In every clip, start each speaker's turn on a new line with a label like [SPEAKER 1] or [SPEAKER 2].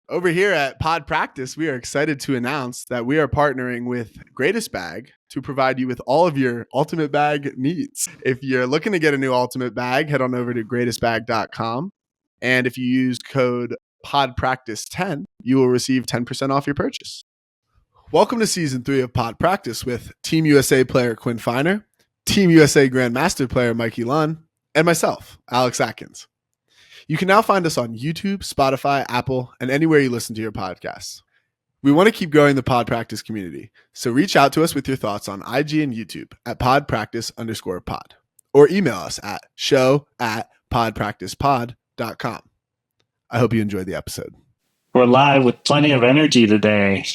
[SPEAKER 1] Over here at Pod Practice, we are excited to announce that we are partnering with Greatest Bag to provide you with all of your ultimate bag needs. If you're looking to get a new ultimate bag, head on over to greatestbag.com. And if you use code PodPractice10, you will receive 10% off your purchase. Welcome to Season 3 of Pod Practice with Team USA player Quinn Finer, Team USA Grandmaster player Mikey Lunn, and myself, Alex Atkins. You can now find us on YouTube, Spotify, Apple, and anywhere you listen to your podcasts. We want to keep growing the Pod Practice community, so reach out to us with your thoughts on IG and YouTube at podpractice_pod, or email us at show@podpracticepod.com. I hope you enjoyed the episode.
[SPEAKER 2] We're live with plenty of energy today.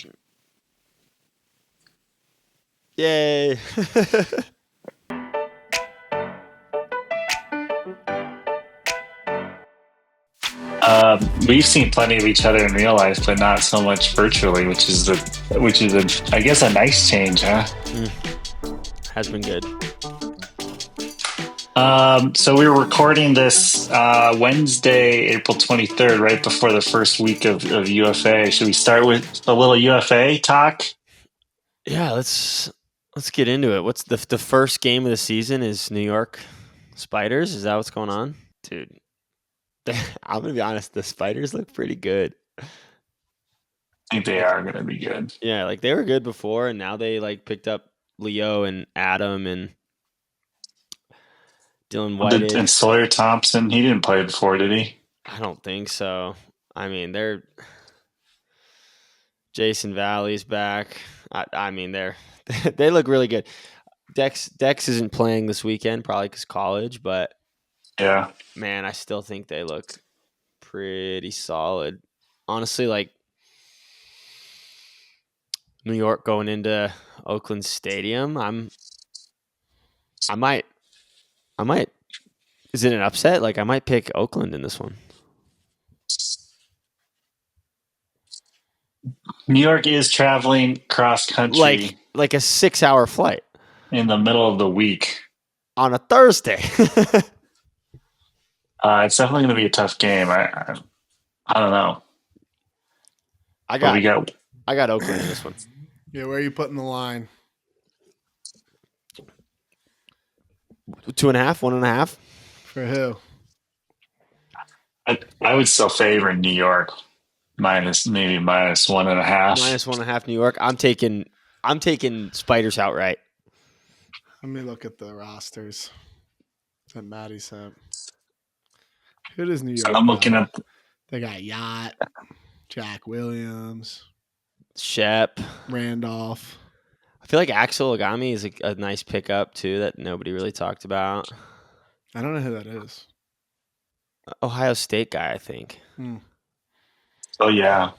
[SPEAKER 3] Yay.
[SPEAKER 2] We've seen plenty of each other in real life, but not so much virtually, which is I guess a nice change, huh?
[SPEAKER 3] Has been good.
[SPEAKER 2] So we were recording this Wednesday, April 23rd, right before the first week of UFA. Should we start with a little UFA talk?
[SPEAKER 3] Yeah, let's get into it. What's the first game of the season is New York Spiders? Is that what's going on? Dude, I'm going to be honest, the Spiders look pretty good.
[SPEAKER 2] I think they are going to be good.
[SPEAKER 3] Yeah, like they were good before, and now they like picked up Leo and Adam and Dylan White.
[SPEAKER 2] And Sawyer Thompson, he didn't play before, did he?
[SPEAKER 3] I don't think so. I mean, they're Jason Valley's back. I mean, they look really good. Dex isn't playing this weekend, probably because college, but
[SPEAKER 2] yeah,
[SPEAKER 3] man, I still think they look pretty solid. Honestly, like New York going into Oakland Stadium, I might. Is it an upset? Like I might pick Oakland in this one.
[SPEAKER 2] New York is traveling cross country,
[SPEAKER 3] like a 6-hour flight
[SPEAKER 2] in the middle of the week
[SPEAKER 3] on a Thursday.
[SPEAKER 2] It's definitely going to be a tough game. I don't know.
[SPEAKER 3] I got Oakland in this one.
[SPEAKER 1] Yeah, where are you putting the line?
[SPEAKER 3] 2.5, 1.5.
[SPEAKER 1] For who?
[SPEAKER 2] I would still favor New York minus 1.5.
[SPEAKER 3] Minus 1.5 New York. I'm taking Spiders outright.
[SPEAKER 1] Let me look at the rosters that Maddie sent. Who does New York
[SPEAKER 2] I'm looking up.
[SPEAKER 1] They got Yacht, Jack Williams,
[SPEAKER 3] Shep,
[SPEAKER 1] Randolph.
[SPEAKER 3] I feel like Axel Agami is a nice pickup too that nobody really talked about.
[SPEAKER 1] I don't know who that is.
[SPEAKER 3] Ohio State guy, I think.
[SPEAKER 2] Oh yeah.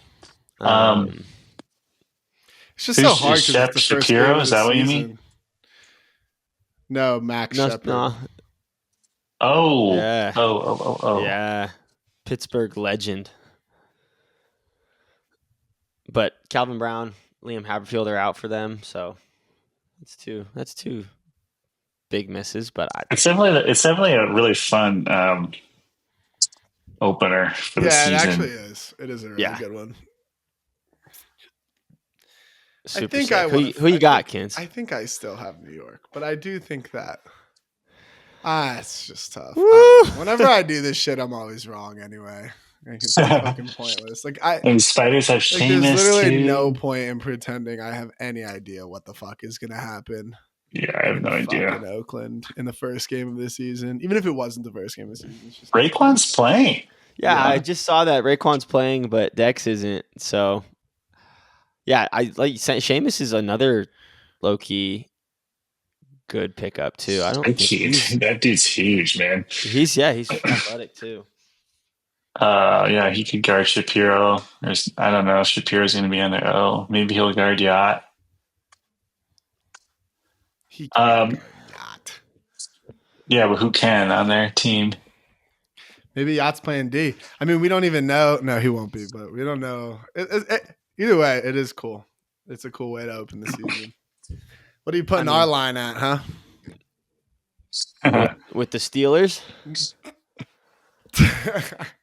[SPEAKER 1] It's just so hard because it's the first
[SPEAKER 2] Shapiro,
[SPEAKER 1] game of
[SPEAKER 2] is
[SPEAKER 1] the
[SPEAKER 2] that what you
[SPEAKER 1] season.
[SPEAKER 2] mean?
[SPEAKER 1] No, Max Shepard.
[SPEAKER 3] No.
[SPEAKER 2] Oh.
[SPEAKER 3] Yeah.
[SPEAKER 2] Oh.
[SPEAKER 3] Yeah. Pittsburgh legend. But Calvin Brown, Liam Haberfield are out for them, so that's two big misses. But
[SPEAKER 2] it's definitely a really fun opener for the season.
[SPEAKER 1] Yeah, it actually is. It is a really good one.
[SPEAKER 3] Super who you got, Kins?
[SPEAKER 1] I think I still have New York, but I do think that it's just tough. Whenever I do this shit, I'm always wrong anyway. It's fucking pointless.
[SPEAKER 2] And Spiders have Sheamus
[SPEAKER 1] there's literally
[SPEAKER 2] too.
[SPEAKER 1] no point in pretending I have any idea what the fuck is gonna happen.
[SPEAKER 2] Yeah, I have no idea.
[SPEAKER 1] In Oakland in the first game of the season, even if it wasn't the first game of the season, it's just
[SPEAKER 2] Raekwon's playing.
[SPEAKER 3] Yeah, I just saw that Raekwon's playing, but Dex isn't. So, yeah, I like Sheamus is another low key good pickup too.
[SPEAKER 2] That dude's huge, man.
[SPEAKER 3] He's athletic too.
[SPEAKER 2] Yeah, he could guard Shapiro. I don't know if Shapiro's going to be on there. Oh, maybe he'll guard Yacht.
[SPEAKER 1] He can guard Yacht.
[SPEAKER 2] Yeah, but who can on their team?
[SPEAKER 1] Maybe Yacht's playing D. I mean, we don't even know. No, he won't be, but we don't know. Either way, it is cool. It's a cool way to open the season. What are you putting our line at, huh?
[SPEAKER 3] With the Steelers?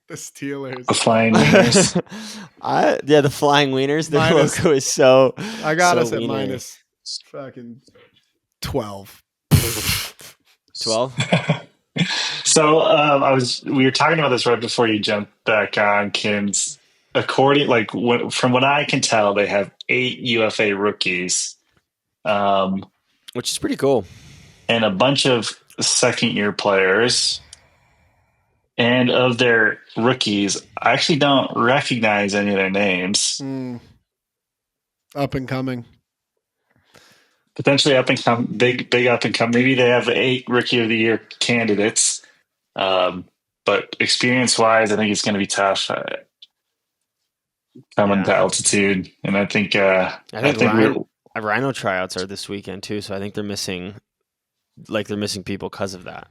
[SPEAKER 1] The Steelers.
[SPEAKER 2] The Flying Wieners.
[SPEAKER 3] The Flying Wieners. Their
[SPEAKER 1] Minus-
[SPEAKER 3] logo is so.
[SPEAKER 1] I got
[SPEAKER 3] so
[SPEAKER 1] us at
[SPEAKER 3] wienery.
[SPEAKER 1] minus fucking 12.
[SPEAKER 3] 12.
[SPEAKER 2] So we were talking about this right before you jumped back on, Kim's. From what I can tell, they have 8 UFA rookies,
[SPEAKER 3] Which is pretty cool.
[SPEAKER 2] and a bunch of second-year players. And of their rookies, I actually don't recognize any of their names.
[SPEAKER 1] Up and coming.
[SPEAKER 2] Potentially up and come, big up and come. Maybe they have 8 Rookie of the Year candidates. But experience-wise, I think it's going to be tough coming to altitude. And I think
[SPEAKER 3] Rhino tryouts are this weekend too, so I think they're missing people because of that.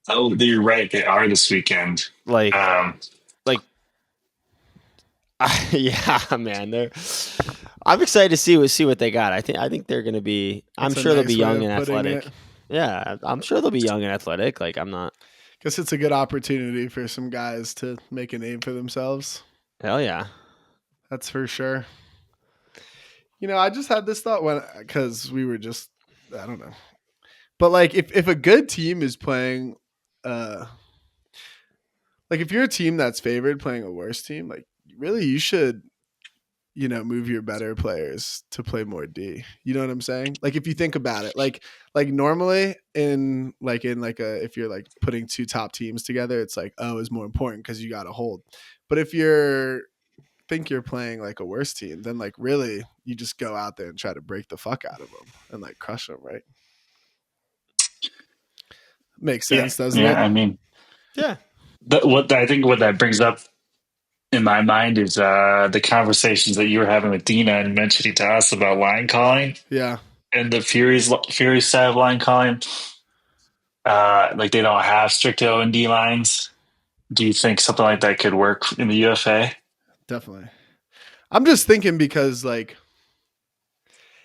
[SPEAKER 2] Oh, you're right. They are this weekend.
[SPEAKER 3] Yeah, man. I'm excited to see what they got. I think they're going to be. I'm sure they'll be young and athletic. Yeah, I'm sure they'll be young and athletic. I'm not.
[SPEAKER 1] Guess it's a good opportunity for some guys to make a name for themselves.
[SPEAKER 3] Hell yeah,
[SPEAKER 1] that's for sure. I just had this thought because we were just, I don't know, but if a good team is playing, if you're a team that's favored playing a worse team, really you should, move your better players to play more D. You know what I'm saying? If you think about it, normally if you're putting 2 top teams together, it's is more important because you got to hold. But if you're playing a worse team, then really you just go out there and try to break the fuck out of them and crush them, right? Makes sense, doesn't it?
[SPEAKER 2] Yeah, I mean,
[SPEAKER 3] yeah.
[SPEAKER 2] What that brings up in my mind is the conversations that you were having with Dina and mentioning to us about line calling.
[SPEAKER 1] Yeah.
[SPEAKER 2] And the Fury's side of line calling. They don't have strict O&D lines. Do you think something like that could work in the UFA?
[SPEAKER 1] Definitely. I'm just thinking because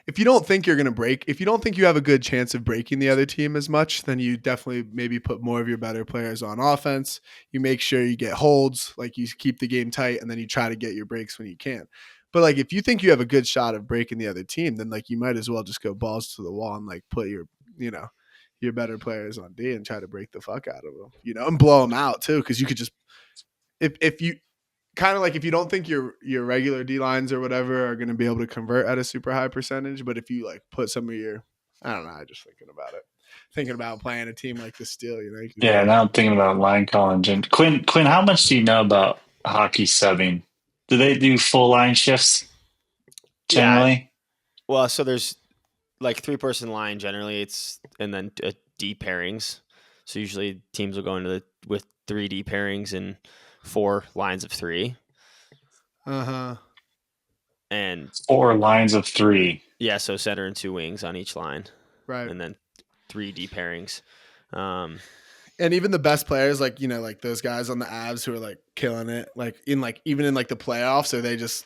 [SPEAKER 1] if you don't think you're going to break, if you don't think you have a good chance of breaking the other team as much, then you definitely maybe put more of your better players on offense. You make sure you get holds, you keep the game tight, and then you try to get your breaks when you can. But if you think you have a good shot of breaking the other team, then you might as well just go balls to the wall and put your, your better players on D and try to break the fuck out of them, and blow them out too. Cause you could just, if you, kind of if you don't think your regular D lines or whatever are going to be able to convert at a super high percentage, but if you put some of your, I don't know, I'm just thinking about playing a team like the Steel,
[SPEAKER 2] Yeah, now I'm thinking about line calling. Quinn, how much do you know about hockey subbing? Do they do full line shifts generally?
[SPEAKER 3] Yeah. Well, so there's 3-person line generally, and then D pairings. So usually teams will go into with 3 D pairings and 4 lines of 3. And
[SPEAKER 2] 4 lines of 3.
[SPEAKER 3] Yeah, so center and 2 wings on each line.
[SPEAKER 1] Right.
[SPEAKER 3] And then 3 D pairings.
[SPEAKER 1] And even the best players, those guys on the Avs who are killing it, even in the playoffs, or they just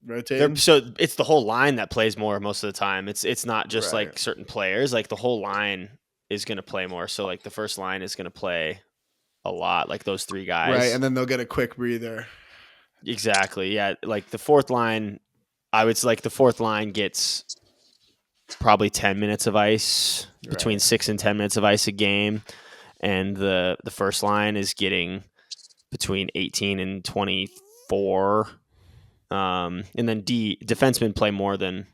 [SPEAKER 1] rotate.
[SPEAKER 3] So it's the whole line that plays more most of the time. It's not just certain players. The whole line is going to play more. So the first line is going to play a lot, those 3 guys.
[SPEAKER 1] Right, and then they'll get a quick breather.
[SPEAKER 3] Exactly. Yeah, the fourth line, I would say the fourth line gets probably 10 minutes of ice, between 6 and 10 minutes of ice a game, and the first line is getting between 18 and 24. And then defensemen play more than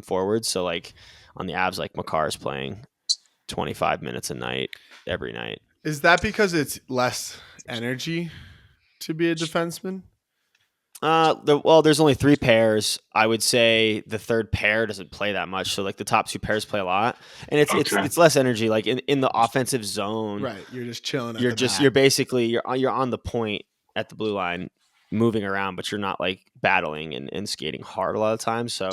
[SPEAKER 3] forwards. So on the Avs, Makar is playing 25 minutes a night every night.
[SPEAKER 1] Is that because it's less energy to be a defenseman?
[SPEAKER 3] There's only 3 pairs. I would say the third pair doesn't play that much. So the top 2 pairs play a lot, and it's less energy. In the offensive zone,
[SPEAKER 1] right? You're just chilling.
[SPEAKER 3] You're basically on the point at the blue line, moving around, but you're not battling and skating hard a lot of times. So,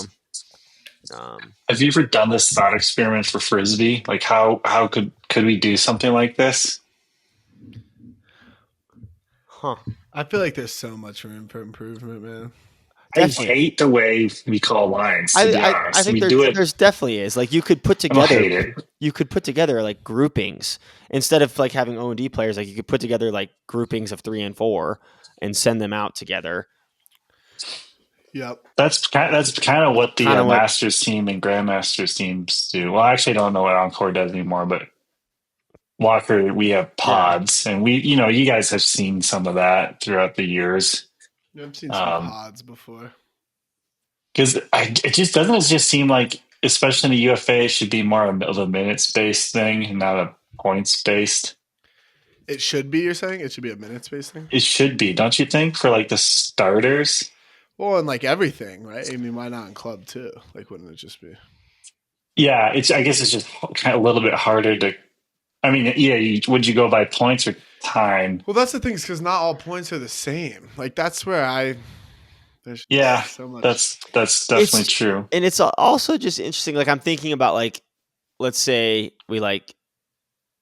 [SPEAKER 2] have you ever done this thought experiment for Frisbee? How could we do something like this?
[SPEAKER 3] Huh.
[SPEAKER 1] I feel there's so much room for improvement, man.
[SPEAKER 3] Definitely.
[SPEAKER 2] hate the way we call lines. To be
[SPEAKER 3] I
[SPEAKER 2] honest,
[SPEAKER 3] think
[SPEAKER 2] we do it.
[SPEAKER 3] there's definitely is. Like you could put
[SPEAKER 2] I don't
[SPEAKER 3] together
[SPEAKER 2] hate it.
[SPEAKER 3] like groupings instead of like having O&D players. Like you could put together like groupings of 3 and 4 and send them out together.
[SPEAKER 1] Yep.
[SPEAKER 2] That's kind of what the
[SPEAKER 3] Kinda what-
[SPEAKER 2] Masters team and Grandmasters teams do. Well, I actually don't know what Encore does anymore, but Walker, we have pods, and you guys have seen some of that throughout the years.
[SPEAKER 1] I've seen some pods before.
[SPEAKER 2] Because it just seem like, especially in the UFA, it should be more of a minutes based thing and not a points based.
[SPEAKER 1] It should be. You're saying it should be a minutes based thing.
[SPEAKER 2] It should be, don't you think, for like the starters?
[SPEAKER 1] Well, and like everything, right? I mean, why not in club too? Like, wouldn't it just be?
[SPEAKER 2] Yeah, I guess it's just kind of a little bit harder to. I mean, yeah, would you go by points or time?
[SPEAKER 1] Well, that's the thing, because not all points are the same. Like that's where there's so much.
[SPEAKER 2] That's definitely true.
[SPEAKER 3] And it's also just interesting. Like I'm thinking about like, let's say we like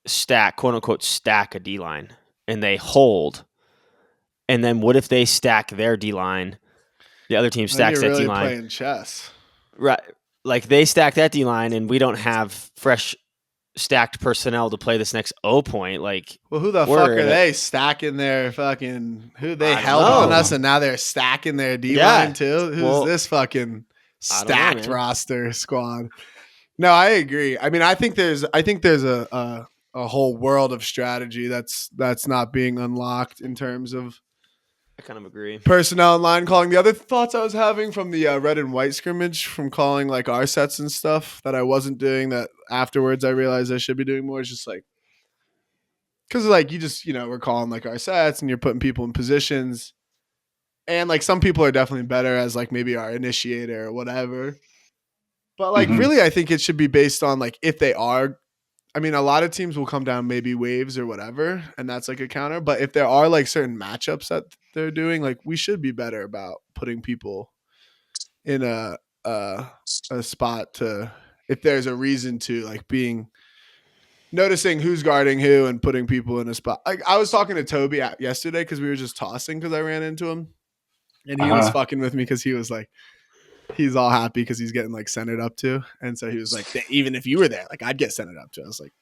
[SPEAKER 3] stack, quote unquote, stack a D line and they hold. And then what if they stack their D line? The other team stacks that D line.
[SPEAKER 1] Playing chess.
[SPEAKER 3] Right. Like they stack that D line and we don't have fresh stacked personnel to play this next O point. Like,
[SPEAKER 1] well, who the fuck are they stacking their fucking? Who they held on us and now they're stacking their D line too? Who's this fucking stacked roster squad? No, I agree. I mean, I think there's a whole world of strategy that's not being unlocked in terms of.
[SPEAKER 3] I kind of agree.
[SPEAKER 1] Personnel and line calling. The other thoughts I was having from the red and white scrimmage, from calling like our sets and stuff that I wasn't doing, that afterwards I realized I should be doing more, is just like, because like you just, we're calling like our sets and you're putting people in positions, and like some people are definitely better as like maybe our initiator or whatever, but like really I think it should be based on like if they are. I mean, a lot of teams will come down maybe waves or whatever, and that's like a counter. But if there are like certain matchups that they're doing, like we should be better about putting people in a spot to, if there's a reason to, like noticing who's guarding who and putting people in a spot. Like I was talking to Toby yesterday because we were just tossing because I ran into him, and he was fucking with me because he was like, he's all happy because he's getting like centered up to, and so he was like, even if you were there, like I'd get centered up to. I was like,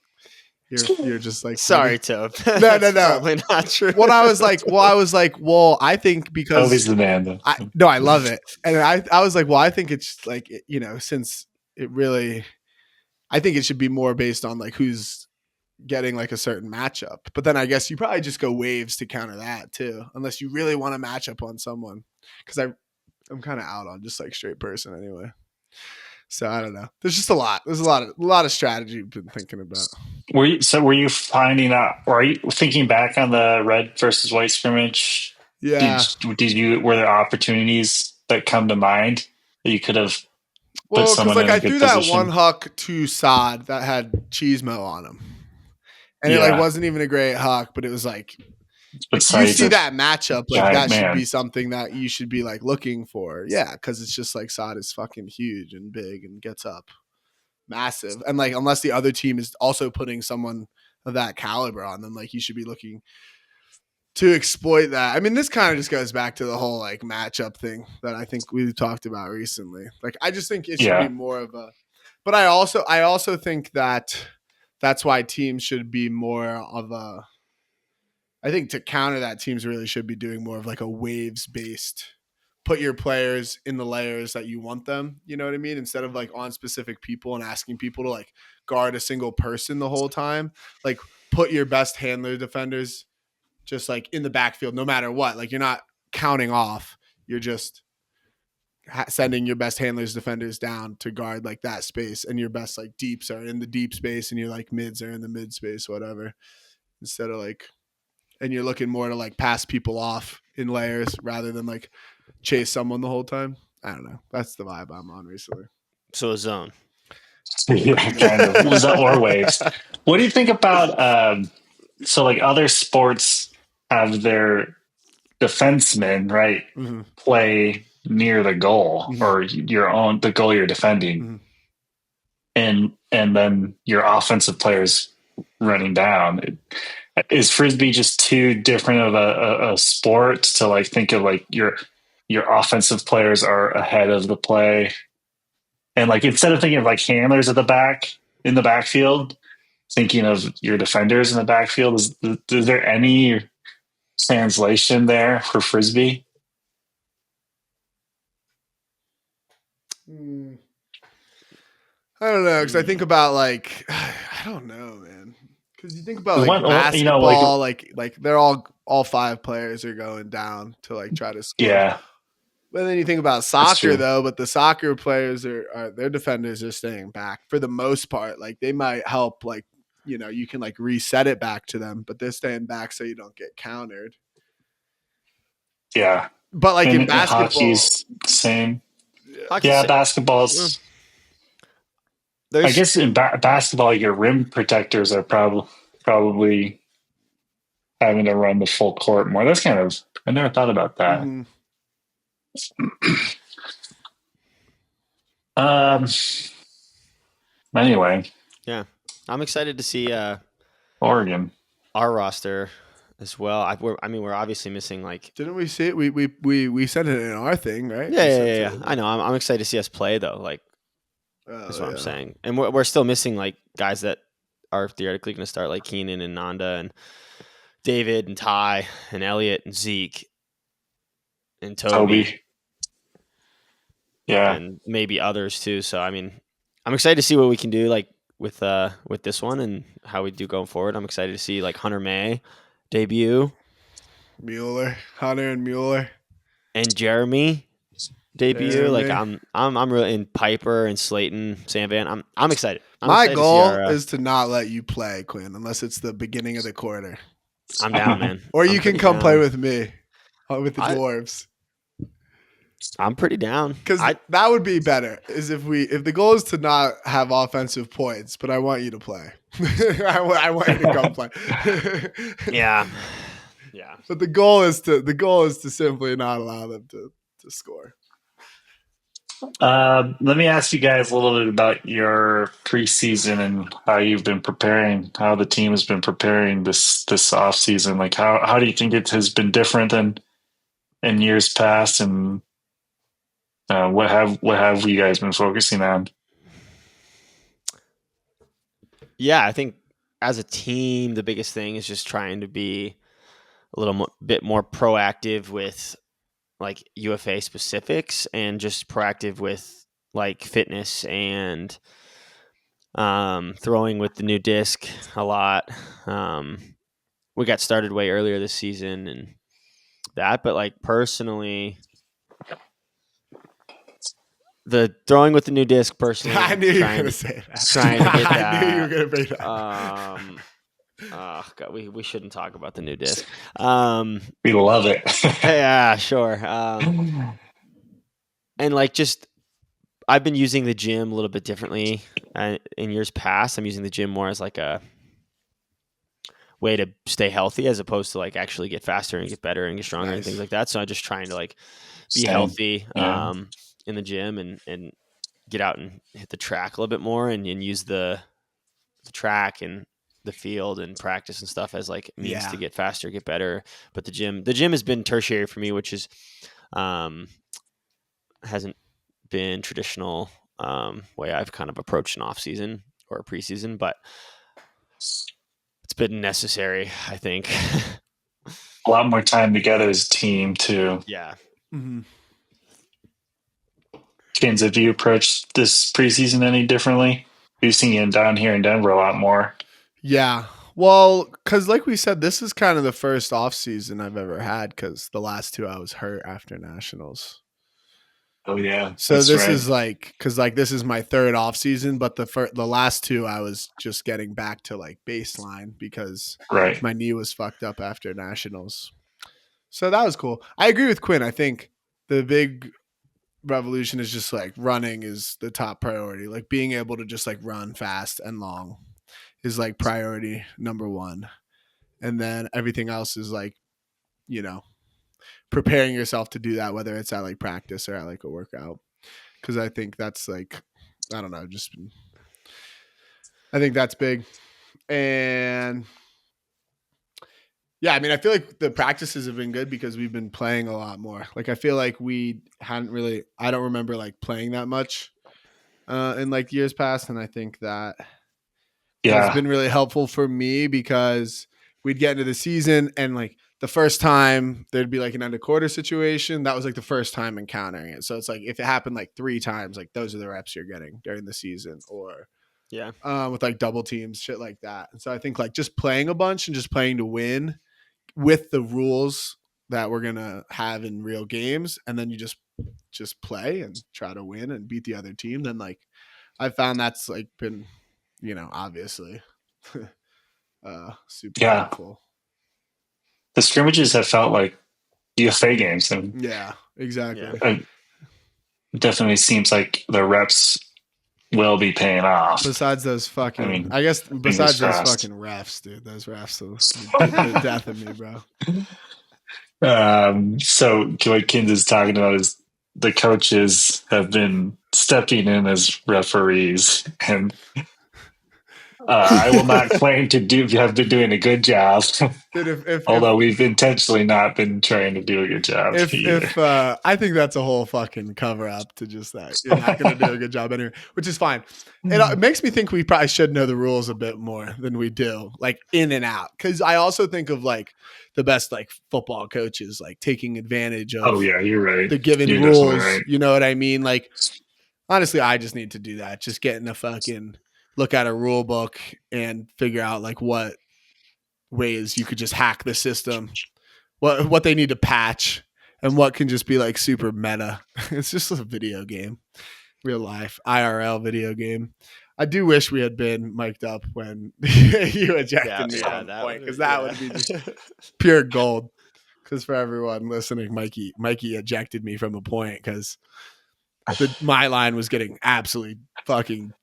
[SPEAKER 1] you're just like,
[SPEAKER 3] sorry, Tob.
[SPEAKER 1] No,
[SPEAKER 3] probably not true.
[SPEAKER 1] What I was like, I think because
[SPEAKER 2] Toby's the man.
[SPEAKER 1] I love it, and I was like, well, I think it's like since it really, I think it should be more based on like who's getting like a certain matchup. But then I guess you probably just go waves to counter that too, unless you really want to match up on someone, because I'm kind of out on just like straight person anyway. So I don't know. There's just a lot. There's a lot of strategy you've been thinking about.
[SPEAKER 2] Were you finding out, or are you thinking back on the red versus white scrimmage?
[SPEAKER 1] Yeah.
[SPEAKER 2] Were there opportunities that come to mind that you could have put someone in a good position? I threw that
[SPEAKER 1] one huck to Sod that had Cheesemo on him. And it like wasn't even a great huck, but it was like, you see that matchup, like that should be something that you should be like looking for. Yeah, because it's just like Sod is fucking huge and big and gets up massive. And like unless the other team is also putting someone of that caliber on them, like you should be looking to exploit that. I mean, this kind of just goes back to the whole like matchup thing that I think we've talked about recently. Like I just think it should be more of a, but I also think that that's why teams should be more of a, I think to counter that, teams really should be doing more of like a waves based, put your players in the layers that you want them. You know what I mean? Instead of like on specific people and asking people to like guard a single person the whole time, like put your best handler defenders just like in the backfield, no matter what. Like you're not counting off, you're just sending your best handlers defenders down to guard like that space, and your best like deeps are in the deep space and your like mids are in the mid space, whatever, instead of like, and you're looking more to like pass people off in layers rather than like chase someone the whole time. I don't know. That's the vibe I'm on recently.
[SPEAKER 3] So a zone.
[SPEAKER 2] Yeah, kind of. Or waves. What do you think about so like other sports have their defensemen, right, play near the goal or the goal you're defending, and then your offensive players running down. Is Frisbee just too different of a sport to like think of like your offensive players are ahead of the play. And like instead of thinking of like handlers at the back in the backfield, thinking of your defenders in the backfield, is there any translation there for Frisbee?
[SPEAKER 1] I don't know, because I think about like I don't know, man. Because you think about like
[SPEAKER 2] What,
[SPEAKER 1] basketball, like they're all 5 players are going down to like try to score.
[SPEAKER 2] Yeah.
[SPEAKER 1] But then you think about soccer though, but the soccer players are their defenders are staying back for the most part. Like they might help, like you can like reset it back to them, but they're staying back so you don't get countered.
[SPEAKER 2] Yeah.
[SPEAKER 1] But like in basketball,
[SPEAKER 2] hockey's the same.
[SPEAKER 3] Hockey's
[SPEAKER 2] basketball's. I guess in basketball, your rim protectors are probably having to run the full court more. That's kind of, I never thought about that.
[SPEAKER 1] Mm-hmm.
[SPEAKER 2] Anyway.
[SPEAKER 3] Yeah. I'm excited to see
[SPEAKER 2] Oregon.
[SPEAKER 3] Our roster as well. We're obviously missing like.
[SPEAKER 1] Didn't we see it? We said it in our thing, right?
[SPEAKER 3] Yeah. I know. I'm excited to see us play though. Like, that's what I'm saying. And we're still missing like guys that are theoretically going to start, like Keenan and Nanda and David and Ty and Elliot and Zeke and Toby.
[SPEAKER 2] Yeah.
[SPEAKER 3] And maybe others too. So I'm excited to see what we can do like with this one and how we do going forward. I'm excited to see like Hunter May debut.
[SPEAKER 1] Hunter and Mueller.
[SPEAKER 3] And Jeremy debut. Like I'm really in Piper and Slayton, Sam Van. I'm excited.
[SPEAKER 1] My goal is to not let you play, Quinn, unless it's the beginning of the quarter.
[SPEAKER 3] I'm down, man.
[SPEAKER 1] Or you can come play with me, with the Dwarves.
[SPEAKER 3] I'm pretty down.
[SPEAKER 1] Because that would be better. Is if the goal is to not have offensive points, but I want you to play. I want you to come play.
[SPEAKER 3] Yeah.
[SPEAKER 1] But the goal is to simply not allow them to score.
[SPEAKER 2] Let me ask you guys a little bit about your preseason and how you've been preparing, how the team has been preparing this off season. Like how do you think it has been different than in years past, and what have you guys been focusing on?
[SPEAKER 3] Yeah, I think as a team, the biggest thing is just trying to be a little bit more proactive with like UFA specifics and just proactive with like fitness and throwing with the new disc a lot. We got started way earlier this season and that, but like personally, the throwing with the new disc personally,
[SPEAKER 1] I knew you were going to say that.
[SPEAKER 3] Trying to get that.
[SPEAKER 1] I knew you were going to bring that.
[SPEAKER 3] Oh God, we shouldn't talk about the new disc.
[SPEAKER 2] We love it.
[SPEAKER 3] Yeah, sure. And like just, I've been using the gym a little bit differently. In years past, I'm using the gym more as like a way to stay healthy, as opposed to like actually get faster and get better and get stronger and things like that. So I'm just trying to like be healthy in the gym and get out and hit the track a little bit more and use the track and the field and practice and stuff as like means to get faster, get better. But the gym has been tertiary for me, which is hasn't been traditional way I've kind of approached an off season or a preseason, but it's been necessary, I think.
[SPEAKER 2] A lot more time together as a team too.
[SPEAKER 3] Yeah.
[SPEAKER 1] Mm-hmm.
[SPEAKER 2] Kins, have you approached this preseason any differently? We've seen you down here in Denver a lot more.
[SPEAKER 1] Yeah. Well, because like we said, this is kind of the first off season I've ever had, because the last 2 I was hurt after nationals.
[SPEAKER 2] Oh yeah.
[SPEAKER 1] So this is like, because like this is my 3rd off season, but the last 2 I was just getting back to like baseline because my knee was fucked up after nationals. So that was cool. I agree with Quinn. I think the big revolution is just like running is the top priority. Like being able to just like run fast and long is like priority number 1. And then everything else is like, preparing yourself to do that, whether it's at like practice or at like a workout. Cause I think that's like, I don't know, I think that's big. And Yeah, I mean, I feel like the practices have been good because we've been playing a lot more. Like, I feel like we hadn't really. I don't remember like playing that much in like years past, and I think that has
[SPEAKER 2] Yeah.
[SPEAKER 1] been really helpful for me because we'd get into the season and like the first time there'd be like an end of quarter situation. That was like the first time encountering it. So it's like if it happened like 3 times, like those are the reps you're getting during the season, or
[SPEAKER 3] Yeah.
[SPEAKER 1] with like double teams, shit like that. And so I think like just playing a bunch and just playing to win with the rules that we're gonna have in real games, and then you just play and try to win and beat the other team. Then like I found that's like been, obviously super
[SPEAKER 2] Yeah.
[SPEAKER 1] helpful.
[SPEAKER 2] The scrimmages have felt like UFA games, and
[SPEAKER 1] Yeah, exactly.
[SPEAKER 2] it definitely seems like the reps will be paying off.
[SPEAKER 1] Besides those fucking, I guess besides those fucking refs, dude, those refs will the death of me, bro.
[SPEAKER 2] So what Kins is talking about is the coaches have been stepping in as referees, and I will not claim to have been doing a good job.
[SPEAKER 1] Dude,
[SPEAKER 2] although we've intentionally not been trying to do a good job
[SPEAKER 1] if I think that's a whole fucking cover up to just that you're not going to do a good job anyway, which is fine. It makes me think we probably should know the rules a bit more than we do, like in and out. Because I also think of like the best like football coaches like taking advantage of.
[SPEAKER 2] Oh yeah, you're right.
[SPEAKER 1] The given
[SPEAKER 2] you're
[SPEAKER 1] rules,
[SPEAKER 2] right.
[SPEAKER 1] you know what I mean? Like honestly, I just need to do that. Just get in a fucking look at a rule book and figure out like what ways you could just hack the system, what they need to patch, and what can just be like super meta. It's just a video game, real life IRL video game. I do wish we had been mic'd up when you ejected me on the point, because that would be just pure gold. Because for everyone listening, Mikey ejected me from a point because my line was getting absolutely fucking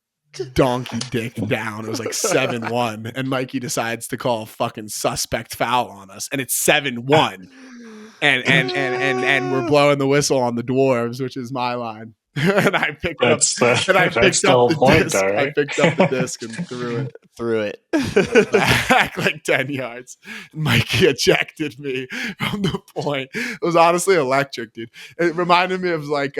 [SPEAKER 1] donkey dick down. It was like 7-1, and Mikey decides to call a fucking suspect foul on us, and it's 7-1. And we're blowing the whistle on the dwarves, which is my line. And I picked up the disc. Right? I picked up the disc and threw it back like 10 yards. Mikey ejected me from the point. It was honestly electric, dude. It reminded me of like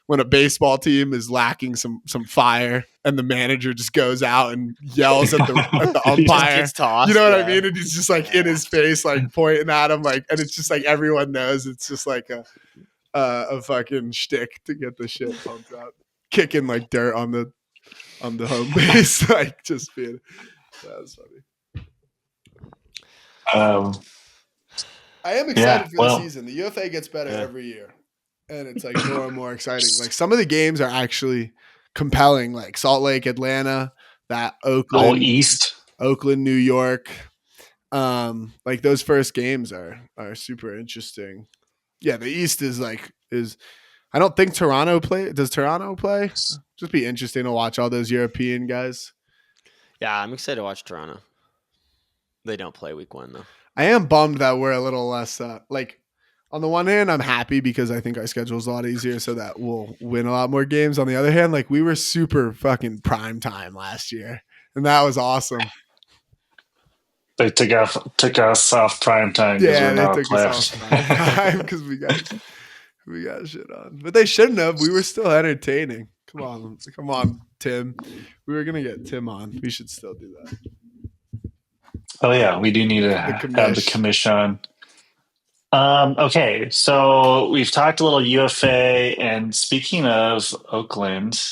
[SPEAKER 1] when a baseball team is lacking some fire, and the manager just goes out and yells at the umpire.
[SPEAKER 3] Tossed,
[SPEAKER 1] you know what I mean? And he's just like in his face, like pointing at him, like, and it's just like everyone knows it's just like a fucking shtick to get the shit pumped up, kicking like dirt on the home base, like just being. That was funny. I am excited for the season. The UFA gets better every year, and it's like more and more exciting. Like some of the games are actually compelling, like Salt Lake, Atlanta, that Oakland, Oakland, New York. Like those first games are super interesting. Yeah, the East is I don't think Toronto play. Does Toronto play? Just be interesting to watch all those European guys.
[SPEAKER 3] Yeah, I'm excited to watch Toronto. They don't play week 1 though.
[SPEAKER 1] I am bummed that we're a little less like. On the one hand, I'm happy because I think our schedule is a lot easier, so that we'll win a lot more games. On the other hand, like we were super fucking prime time last year, and that was awesome.
[SPEAKER 2] They took us off prime time.
[SPEAKER 1] Yeah, they took us off prime time because we got shit on. But they shouldn't have. We were still entertaining. Come on, Tim. We were gonna get Tim on. We should still do that.
[SPEAKER 2] Oh yeah, we do need to have the commission on. Okay, so we've talked a little UFA, and speaking of Oakland,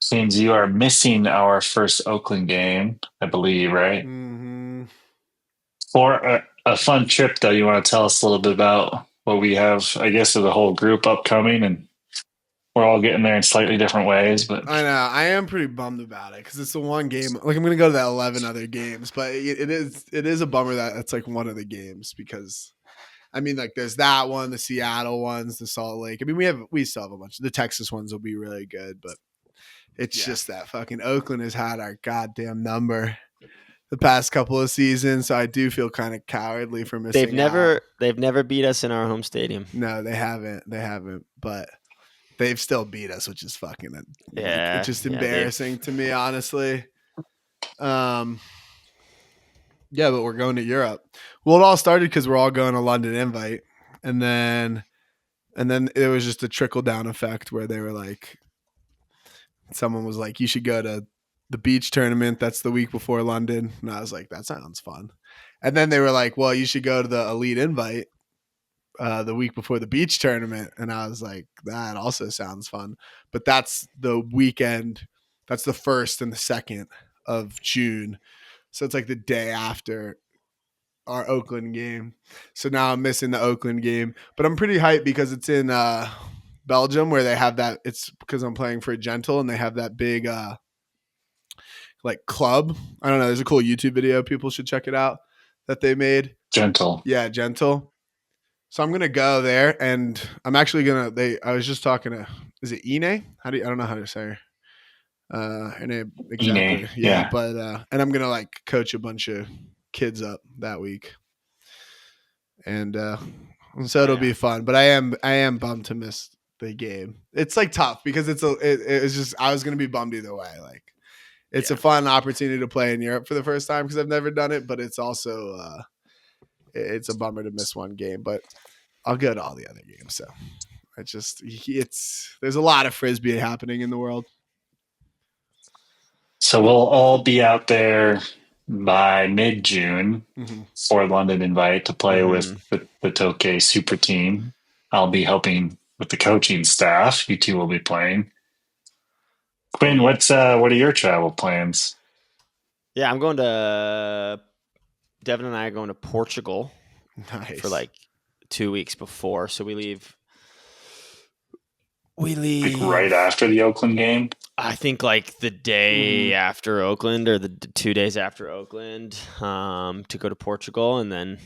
[SPEAKER 2] seems you are missing our first Oakland game, I believe, right?
[SPEAKER 1] Mm-hmm.
[SPEAKER 2] For a fun trip, though, you want to tell us a little bit about what we have, I guess, as a whole group upcoming, and we're all getting there in slightly different ways. But
[SPEAKER 1] I know I am pretty bummed about it because it's the one game. Like I'm going to go to the 11 other games, but it is a bummer that it's like one of the games because, I mean, like there's that one, the Seattle ones, the Salt Lake. I mean, we still have a bunch. The Texas ones will be really good, but it's just that fucking Oakland has had our goddamn number the past couple of seasons, so I do feel kind of cowardly for missing.
[SPEAKER 3] They've never beat us in our home stadium.
[SPEAKER 1] No, they haven't, but they've still beat us, which is fucking it's just embarrassing to me, honestly. Yeah, but we're going to Europe. Well, it all started because we're all going to London Invite, and then it was just a trickle down effect where they were like, someone was like, you should go to the beach tournament that's the week before London, and I was like, that sounds fun. And then they were like, well, you should go to the Elite Invite the week before the beach tournament, and I was like, that also sounds fun. But that's the weekend. That's the 1st and the 2nd of June. So it's like the day after our Oakland game. So now I'm missing the Oakland game, but I'm pretty hyped because it's in Belgium where they have that. It's because I'm playing for Gentle and they have that big like club. I don't know. There's a cool YouTube video. People should check it out that they made.
[SPEAKER 2] Gentle.
[SPEAKER 1] Yeah, Gentle. So I'm gonna go there, and I'm actually gonna. I was just talking to. Is it Ine? I don't know how to say her name exactly.
[SPEAKER 2] Ine,
[SPEAKER 1] Yeah,
[SPEAKER 2] yeah.
[SPEAKER 1] but and I'm gonna like coach a bunch of kids up that week, and so it'll be fun. But I am bummed to miss the game. It's like tough because it's just I was gonna be bummed either way. Like it's a fun opportunity to play in Europe for the first time because I've never done it, but it's also it's a bummer to miss one game. But I'll go to all the other games. So there's a lot of frisbee happening in the world.
[SPEAKER 2] So we'll all be out there by mid-June for London Invite to play with the Tokay super team. I'll be helping with the coaching staff. You two will be playing. Quinn, what are your travel plans?
[SPEAKER 3] Yeah, I'm going to Devin and I are going to Portugal for like 2 weeks before. So we leave
[SPEAKER 2] like right after the Oakland game.
[SPEAKER 3] I think like the day after Oakland or the 2 days after Oakland to go to Portugal and then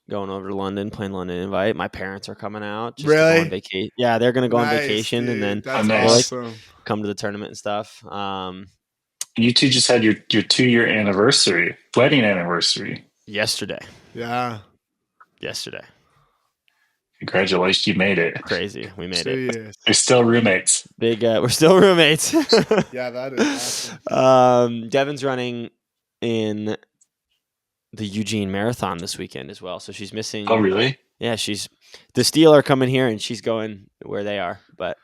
[SPEAKER 3] going over to London, playing London Invite. My parents are coming out. Just
[SPEAKER 1] really?
[SPEAKER 3] To go on vacation. Yeah, they're going to go on vacation
[SPEAKER 1] dude.
[SPEAKER 3] and then
[SPEAKER 1] awesome.
[SPEAKER 3] come to the tournament and stuff.
[SPEAKER 2] You two just had your 2-year anniversary, wedding anniversary.
[SPEAKER 3] Yesterday.
[SPEAKER 1] Yeah.
[SPEAKER 3] Yesterday.
[SPEAKER 2] Congratulations, you made it.
[SPEAKER 3] Crazy. We made
[SPEAKER 1] 2
[SPEAKER 3] it.
[SPEAKER 1] years.
[SPEAKER 2] You're still roommates.
[SPEAKER 3] We're still roommates.
[SPEAKER 1] Yeah, that is awesome.
[SPEAKER 3] Devin's running in the Eugene Marathon this weekend as well. So she's missing.
[SPEAKER 2] Oh, really?
[SPEAKER 3] Yeah, the Steel are coming here and she's going where they are. But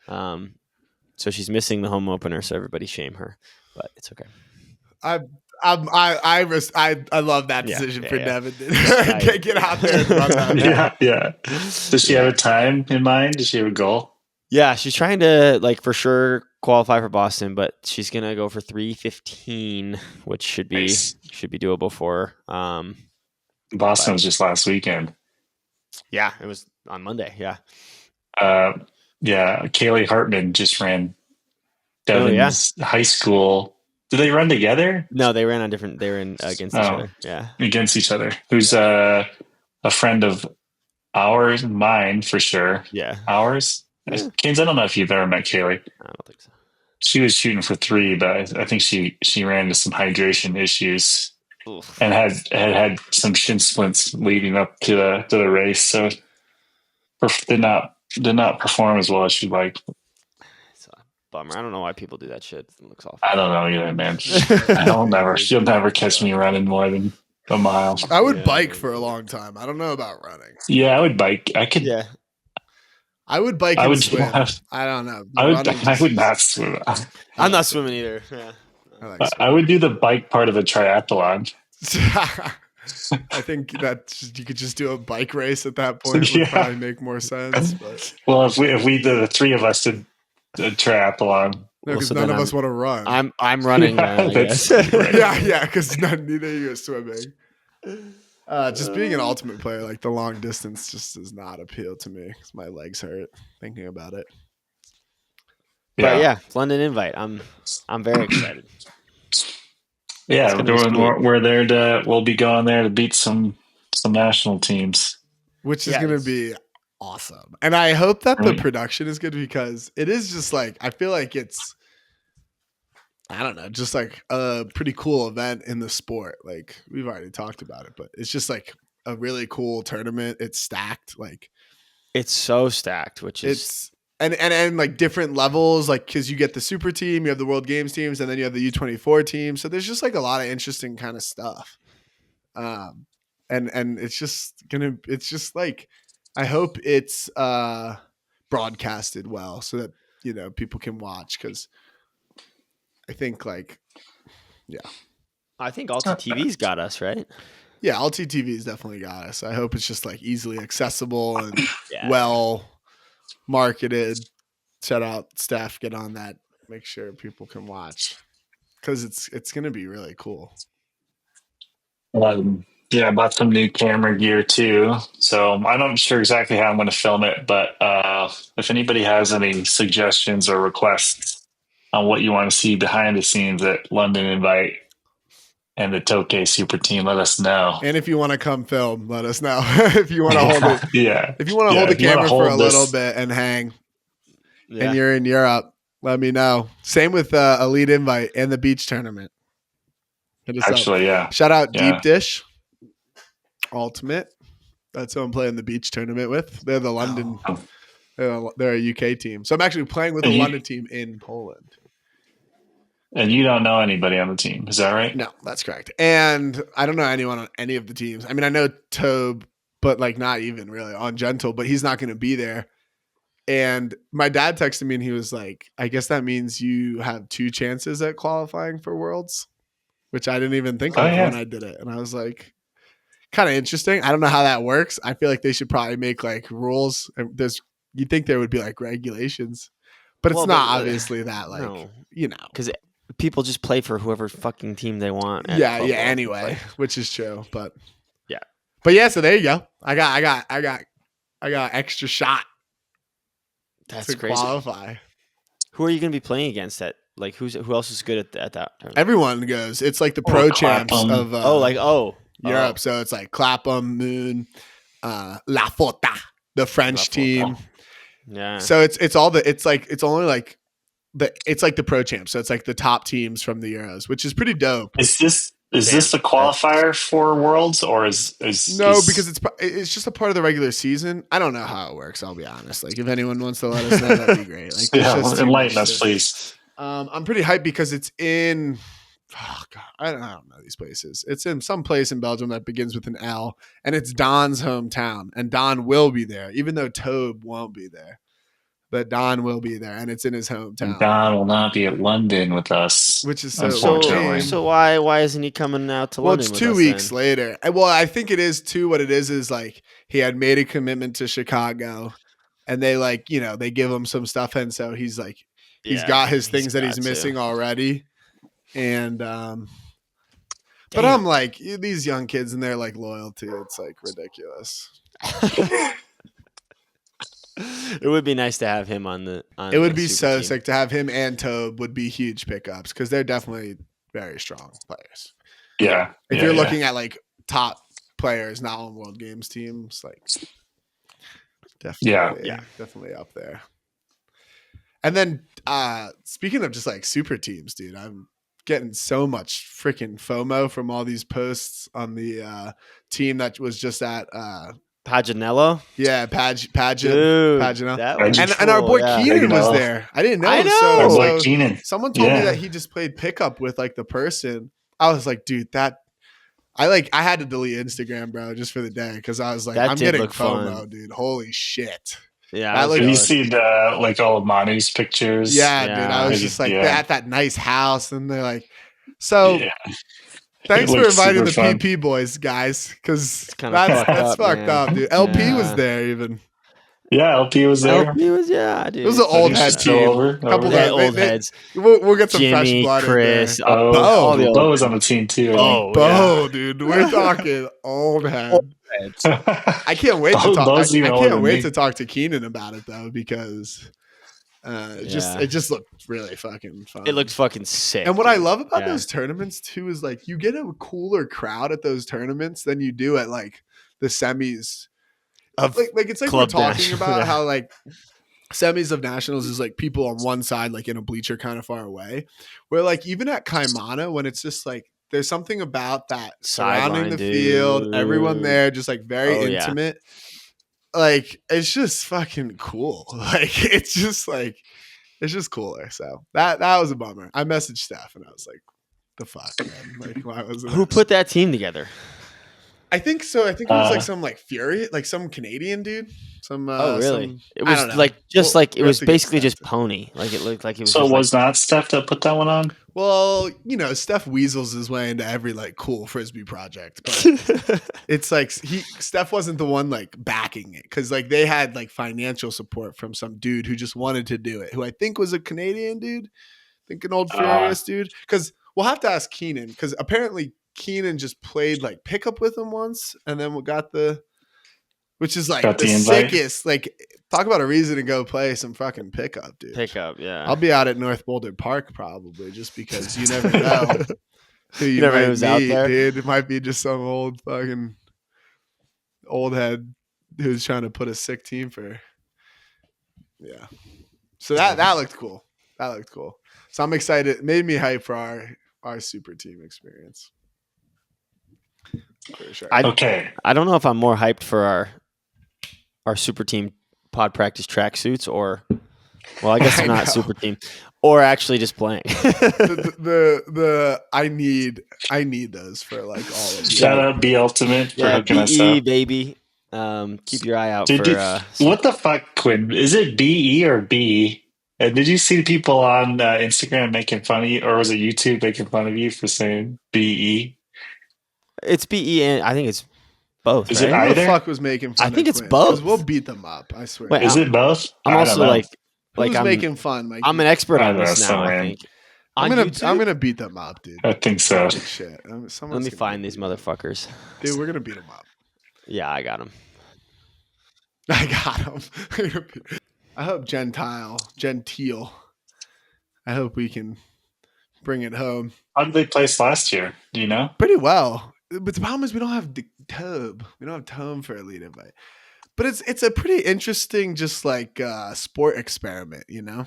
[SPEAKER 3] so she's missing the home opener. So everybody shame her, but it's okay.
[SPEAKER 1] I love that decision for Devin. Get out there and run that.
[SPEAKER 2] Yeah. Does she have a time in mind? Does she have a goal?
[SPEAKER 3] Yeah, she's trying to like for sure qualify for Boston, but she's gonna go for 3:15, which should be doable for her.
[SPEAKER 2] Boston was just last weekend.
[SPEAKER 3] Yeah, it was on Monday. Yeah.
[SPEAKER 2] Kaylee Hartman just ran Devin's high school. Did they run together?
[SPEAKER 3] No, they ran on different. They ran against each other. Yeah,
[SPEAKER 2] against each other. Who's a friend of ours, mine for sure.
[SPEAKER 3] Yeah,
[SPEAKER 2] ours. Yeah. Keynes, I don't know if you've ever met Kaylee.
[SPEAKER 3] I don't think so.
[SPEAKER 2] She was shooting for 3, but I think she ran into some hydration issues. Oof. And had some shin splints leading up to the race, so did not perform as well as she'd like.
[SPEAKER 3] Bummer. I don't know why people do that shit. It looks awful.
[SPEAKER 2] I don't know either, man. You'll never catch me running more than a mile.
[SPEAKER 1] I would bike for a long time. I don't know about running.
[SPEAKER 2] Yeah, I would bike. I could.
[SPEAKER 1] Yeah. I would bike and swim. I don't know.
[SPEAKER 2] I would not swim.
[SPEAKER 3] I'm not swimming either. Yeah.
[SPEAKER 2] I would do the bike part of a triathlon.
[SPEAKER 1] I think that you could just do a bike race at that point. It would probably make more sense. But.
[SPEAKER 2] Well, if we the 3 of us did a triathlon.
[SPEAKER 1] No, because none of us want to run.
[SPEAKER 3] I'm running.
[SPEAKER 1] Yeah, because neither of you are swimming. Just being an ultimate player, like the long distance, just does not appeal to me because my legs hurt thinking about it.
[SPEAKER 3] But yeah, London Invite. I'm very excited.
[SPEAKER 2] Yeah, we'll be going there to beat some national teams,
[SPEAKER 1] which is going to be awesome. And I hope that the production is good because it is just like, I feel like it's, I don't know, just like a pretty cool event in the sport. Like we've already talked about it, but it's just like a really cool tournament. It's stacked. Like
[SPEAKER 3] it's so stacked, which is
[SPEAKER 1] and like different levels, like because you get the super team, you have the World Games teams, and then you have the U24 team. So there's just like a lot of interesting kind of stuff. And it's just like, I hope it's broadcasted well so that, you know, people can watch, because I think like, yeah.
[SPEAKER 3] I think Alti TV's got us, right?
[SPEAKER 1] Yeah, LTTV's definitely got us. I hope it's just like easily accessible and
[SPEAKER 3] Yeah.
[SPEAKER 1] well marketed. Shout out staff, get on that. Make sure people can watch, because it's going to be really cool.
[SPEAKER 2] Yeah, I bought some new camera gear too. So I'm not sure exactly how I'm going to film it, but if anybody has any suggestions or requests on what you want to see behind the scenes at London Invite and the Tokay Super Team, let us know.
[SPEAKER 1] And if you want to come film, let us know. If you want to hold it,
[SPEAKER 2] Yeah.
[SPEAKER 1] if you want to hold the camera for a little bit and hang, and you're in Europe, let me know. Same with Elite Invite and the beach tournament.
[SPEAKER 2] Actually, yeah.
[SPEAKER 1] Shout out Deep Dish Ultimate. That's who I'm playing the beach tournament with. They're the London. They're a UK team. So I'm actually playing with a London team in Poland.
[SPEAKER 2] And you don't know anybody on the team, is that right?
[SPEAKER 1] No, that's correct. And I don't know anyone on any of the teams. I mean, I know Tobe, but like not even really on Gentle, but he's not going to be there. And my dad texted me and he was like, I guess that means you have 2 chances at qualifying for Worlds, which I didn't even think of when I did it. And I was like, kind of interesting. I don't know how that works. I feel like they should probably make like rules. You'd think there would be like regulations, but it's not obviously that like,
[SPEAKER 3] no.
[SPEAKER 1] you know,
[SPEAKER 3] because people just play for whoever fucking team they want.
[SPEAKER 1] Yeah. Anyway, which is true, but
[SPEAKER 3] yeah.
[SPEAKER 1] So there you go. I got extra shot.
[SPEAKER 3] That's
[SPEAKER 1] to
[SPEAKER 3] crazy.
[SPEAKER 1] Qualify.
[SPEAKER 3] Who are you going to be playing against? Who else is good at that tournament?
[SPEAKER 1] Everyone goes. It's like the pro champs of
[SPEAKER 3] Europe.
[SPEAKER 1] So it's like Clapham, Moon, La Fota, the French team.
[SPEAKER 3] Yeah.
[SPEAKER 1] So it's only like the pro champs. So it's like the top teams from the Euros, which is pretty dope.
[SPEAKER 2] Is this the qualifier for Worlds, or is
[SPEAKER 1] because it's just a part of the regular season. I don't know how it works. I'll be honest. Like if anyone wants to let us know, that'd be great. Like
[SPEAKER 2] enlighten us, please.
[SPEAKER 1] I'm pretty hyped because it's in. Oh God, I don't know these places. It's in some place in Belgium that begins with an L, and it's Don's hometown, and Don will be there, even though Tobe won't be there. But Don will be there, and it's in his hometown.
[SPEAKER 2] And Don will not be at London with us,
[SPEAKER 1] which is so
[SPEAKER 2] unfortunately.
[SPEAKER 3] So why isn't he coming out to London?
[SPEAKER 1] Well, it's 2 weeks later. Well, I think it is too. What it is like he had made a commitment to Chicago, and they like they give him some stuff, and so he's like he's got his things that he's missing already, and but I'm like these young kids and they're like loyalty. It's like ridiculous.
[SPEAKER 3] It would be nice to have him on
[SPEAKER 1] it would be so sick to have him, and Tobe would be huge pickups because they're definitely very strong players.
[SPEAKER 2] Yeah.
[SPEAKER 1] If you're looking at like top players not on World Games teams, like definitely up there. And then speaking of just like super teams, dude, I'm getting so much freaking FOMO from all these posts on the team that was just at
[SPEAKER 3] Paginello?
[SPEAKER 1] Yeah, Paginello. And our boy Keenan was there. I didn't know.
[SPEAKER 3] I know.
[SPEAKER 1] So,
[SPEAKER 2] our boy Keenan.
[SPEAKER 1] Someone told me that he just played pickup with like the person. I was like, dude, I had to delete Instagram, bro, just for the day because I was like, I'm getting FOMO, dude. Holy shit.
[SPEAKER 3] Yeah.
[SPEAKER 2] Have you seen like all of Manu's pictures?
[SPEAKER 1] Yeah, dude. I was just like, they're at that nice house, and they're like, so. Yeah. Thanks for inviting the PP boys, guys, because that's fucked up, dude. LP was there even.
[SPEAKER 2] Yeah, LP was there.
[SPEAKER 3] LP was, dude.
[SPEAKER 1] It was an old head team.
[SPEAKER 3] Couple of old heads.
[SPEAKER 1] We'll get some
[SPEAKER 3] Jimmy,
[SPEAKER 1] fresh blood
[SPEAKER 3] Chris,
[SPEAKER 1] in there.
[SPEAKER 2] Bo was on the team too.
[SPEAKER 1] Bo, dude. We're talking old head. I can't wait to talk. I can't wait to talk to Keenan about it though, because it just looked really fucking fun.
[SPEAKER 3] It looked fucking sick.
[SPEAKER 1] And what I love about those tournaments too is like you get a cooler crowd at those tournaments than you do at like the semis of like it's like we're talking about how like semis of nationals is like people on one side like in a bleacher kind of far away, where like even at Kaimana when it's just like there's something about that surrounding the field, everyone there just like very intimate. Like it's just fucking cool. Like it's just cooler. So that was a bummer. I messaged Steph and I was like, "The fuck, man? Like, why was it?"
[SPEAKER 3] Who put that team together?
[SPEAKER 1] I think so. I think it was like some like Fury, like some Canadian dude. Some
[SPEAKER 3] Oh, really? It
[SPEAKER 1] I
[SPEAKER 3] was
[SPEAKER 1] don't know.
[SPEAKER 3] like just
[SPEAKER 1] Well,
[SPEAKER 3] like it
[SPEAKER 1] we have
[SPEAKER 3] was
[SPEAKER 1] to get
[SPEAKER 3] basically
[SPEAKER 1] Steph
[SPEAKER 3] just
[SPEAKER 1] to-
[SPEAKER 3] pony. Like it looked like it was
[SPEAKER 2] So
[SPEAKER 3] just
[SPEAKER 2] it was not Steph that put that one on?
[SPEAKER 1] Well, Steph weasels his way into every like cool frisbee project, but
[SPEAKER 3] like
[SPEAKER 1] it's like Steph wasn't the one like backing it because like they had like financial support from some dude who just wanted to do it, who I think was a Canadian dude, I think an old furious dude. Because we'll have to ask Keenan because apparently Keenan just played like pickup with him once, and then we got which is like
[SPEAKER 2] Got
[SPEAKER 1] the
[SPEAKER 2] the invite?
[SPEAKER 1] sickest. Like, talk about a reason to go play some fucking pickup, dude.
[SPEAKER 3] pickup, yeah.
[SPEAKER 1] I'll be out at North Boulder Park probably just because you never know who you
[SPEAKER 3] never know
[SPEAKER 1] might
[SPEAKER 3] who's out
[SPEAKER 1] meet,
[SPEAKER 3] there.
[SPEAKER 1] dude. It might be just some old fucking old head who's trying to put a sick team for. Yeah. So that looked cool. That looked cool. So I'm excited. It made me hype for our super team experience. For sure.
[SPEAKER 2] Okay.
[SPEAKER 3] I don't know if I'm more hyped for our super team pod practice tracksuits or, well, I guess they're
[SPEAKER 1] I
[SPEAKER 3] not
[SPEAKER 1] know.
[SPEAKER 3] super team, or actually just playing.
[SPEAKER 1] I need those for like all of you.
[SPEAKER 2] Shout out B Ultimate for
[SPEAKER 3] Yeah,
[SPEAKER 2] hooking us
[SPEAKER 3] BE
[SPEAKER 2] up.
[SPEAKER 3] baby. Keep your eye out
[SPEAKER 2] Did
[SPEAKER 3] for.
[SPEAKER 2] what the fuck, Quinn? Is it BE or B? And did you see people on Instagram making fun of you, or was it YouTube making fun of you for saying BE?
[SPEAKER 3] It's BE and I think it's both.
[SPEAKER 2] Is it
[SPEAKER 3] right?
[SPEAKER 1] Who the
[SPEAKER 2] either?
[SPEAKER 1] fuck was making fun
[SPEAKER 3] I think
[SPEAKER 1] of
[SPEAKER 3] it's
[SPEAKER 1] Quinn? Because
[SPEAKER 3] both.
[SPEAKER 1] we'll beat them up. I swear.
[SPEAKER 3] Wait,
[SPEAKER 2] Is it both?
[SPEAKER 3] I'm
[SPEAKER 2] I
[SPEAKER 3] also
[SPEAKER 2] don't know.
[SPEAKER 3] like
[SPEAKER 1] Who's
[SPEAKER 3] I'm
[SPEAKER 1] making fun, Mikey?
[SPEAKER 3] I'm an expert
[SPEAKER 2] I
[SPEAKER 3] on
[SPEAKER 2] don't know,
[SPEAKER 3] this now.
[SPEAKER 2] some
[SPEAKER 3] I
[SPEAKER 2] random-
[SPEAKER 3] think.
[SPEAKER 1] I'm
[SPEAKER 3] On
[SPEAKER 1] gonna
[SPEAKER 3] YouTube?
[SPEAKER 1] beat them up, dude.
[SPEAKER 2] I think so.
[SPEAKER 1] Holy shit.
[SPEAKER 3] Let me find these motherfuckers.
[SPEAKER 1] Dude, we're gonna beat them up.
[SPEAKER 3] Yeah, I got them.
[SPEAKER 1] I got them. I hope Gentile. I hope we can bring it home
[SPEAKER 2] How did they place last year? Do you know?
[SPEAKER 1] pretty well. But the problem is we don't have the tub. We don't have tome for Elite Invite. But it's a pretty interesting, just like sport experiment, you know.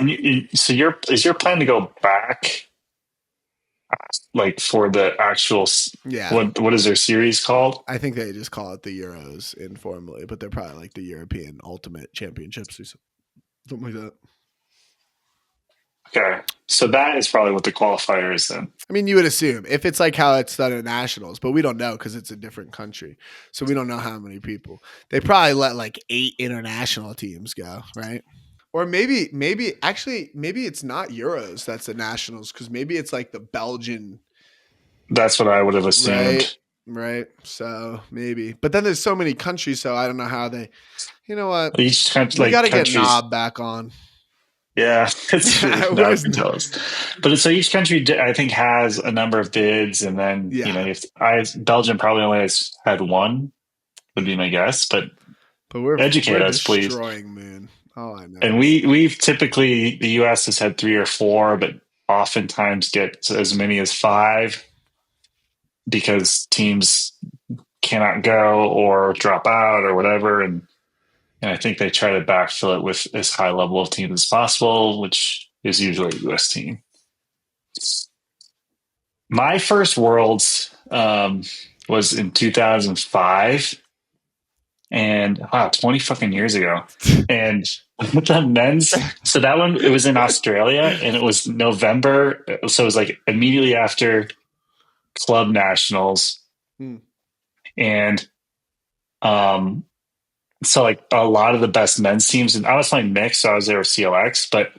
[SPEAKER 2] And so is your plan to go back, like for the actual?
[SPEAKER 1] Yeah.
[SPEAKER 2] What is their series called?
[SPEAKER 1] I think they just call it the Euros informally, but they're probably like the European Ultimate Championships or something like that.
[SPEAKER 2] Okay, so that is probably what the qualifier is then.
[SPEAKER 1] I mean, you would assume if it's like how it's done at nationals, but we don't know because it's a different country, so we don't know how many people. They probably let like 8 international teams go, right? Or maybe it's not Euros that's the nationals because maybe it's like the Belgian.
[SPEAKER 2] That's what I would have assumed.
[SPEAKER 1] Right. So maybe, but then there's so many countries, so I don't know how they. You know what?
[SPEAKER 2] Each country,
[SPEAKER 1] We
[SPEAKER 2] like
[SPEAKER 1] got to get
[SPEAKER 2] countries,
[SPEAKER 1] Knob back on.
[SPEAKER 2] yeah, it's
[SPEAKER 1] Where's
[SPEAKER 2] but so each country, I think, has a number of bids, and then if Belgium probably only has had one, would be my guess, but educate us, please.
[SPEAKER 1] Destroying Moon. Oh, I know.
[SPEAKER 2] And we've typically, the U.S. has had 3 or 4, but oftentimes get as many as 5 because teams cannot go or drop out or whatever, and I think they try to backfill it with as high level of teams as possible, which is usually a U.S. team. My first Worlds was in 2005, and 20 fucking years ago. And with the men's, so that one, it was in Australia, and it was November, so it was like immediately after club nationals. And so like a lot of the best men's teams, and I was playing mixed, so I was there with CLX, but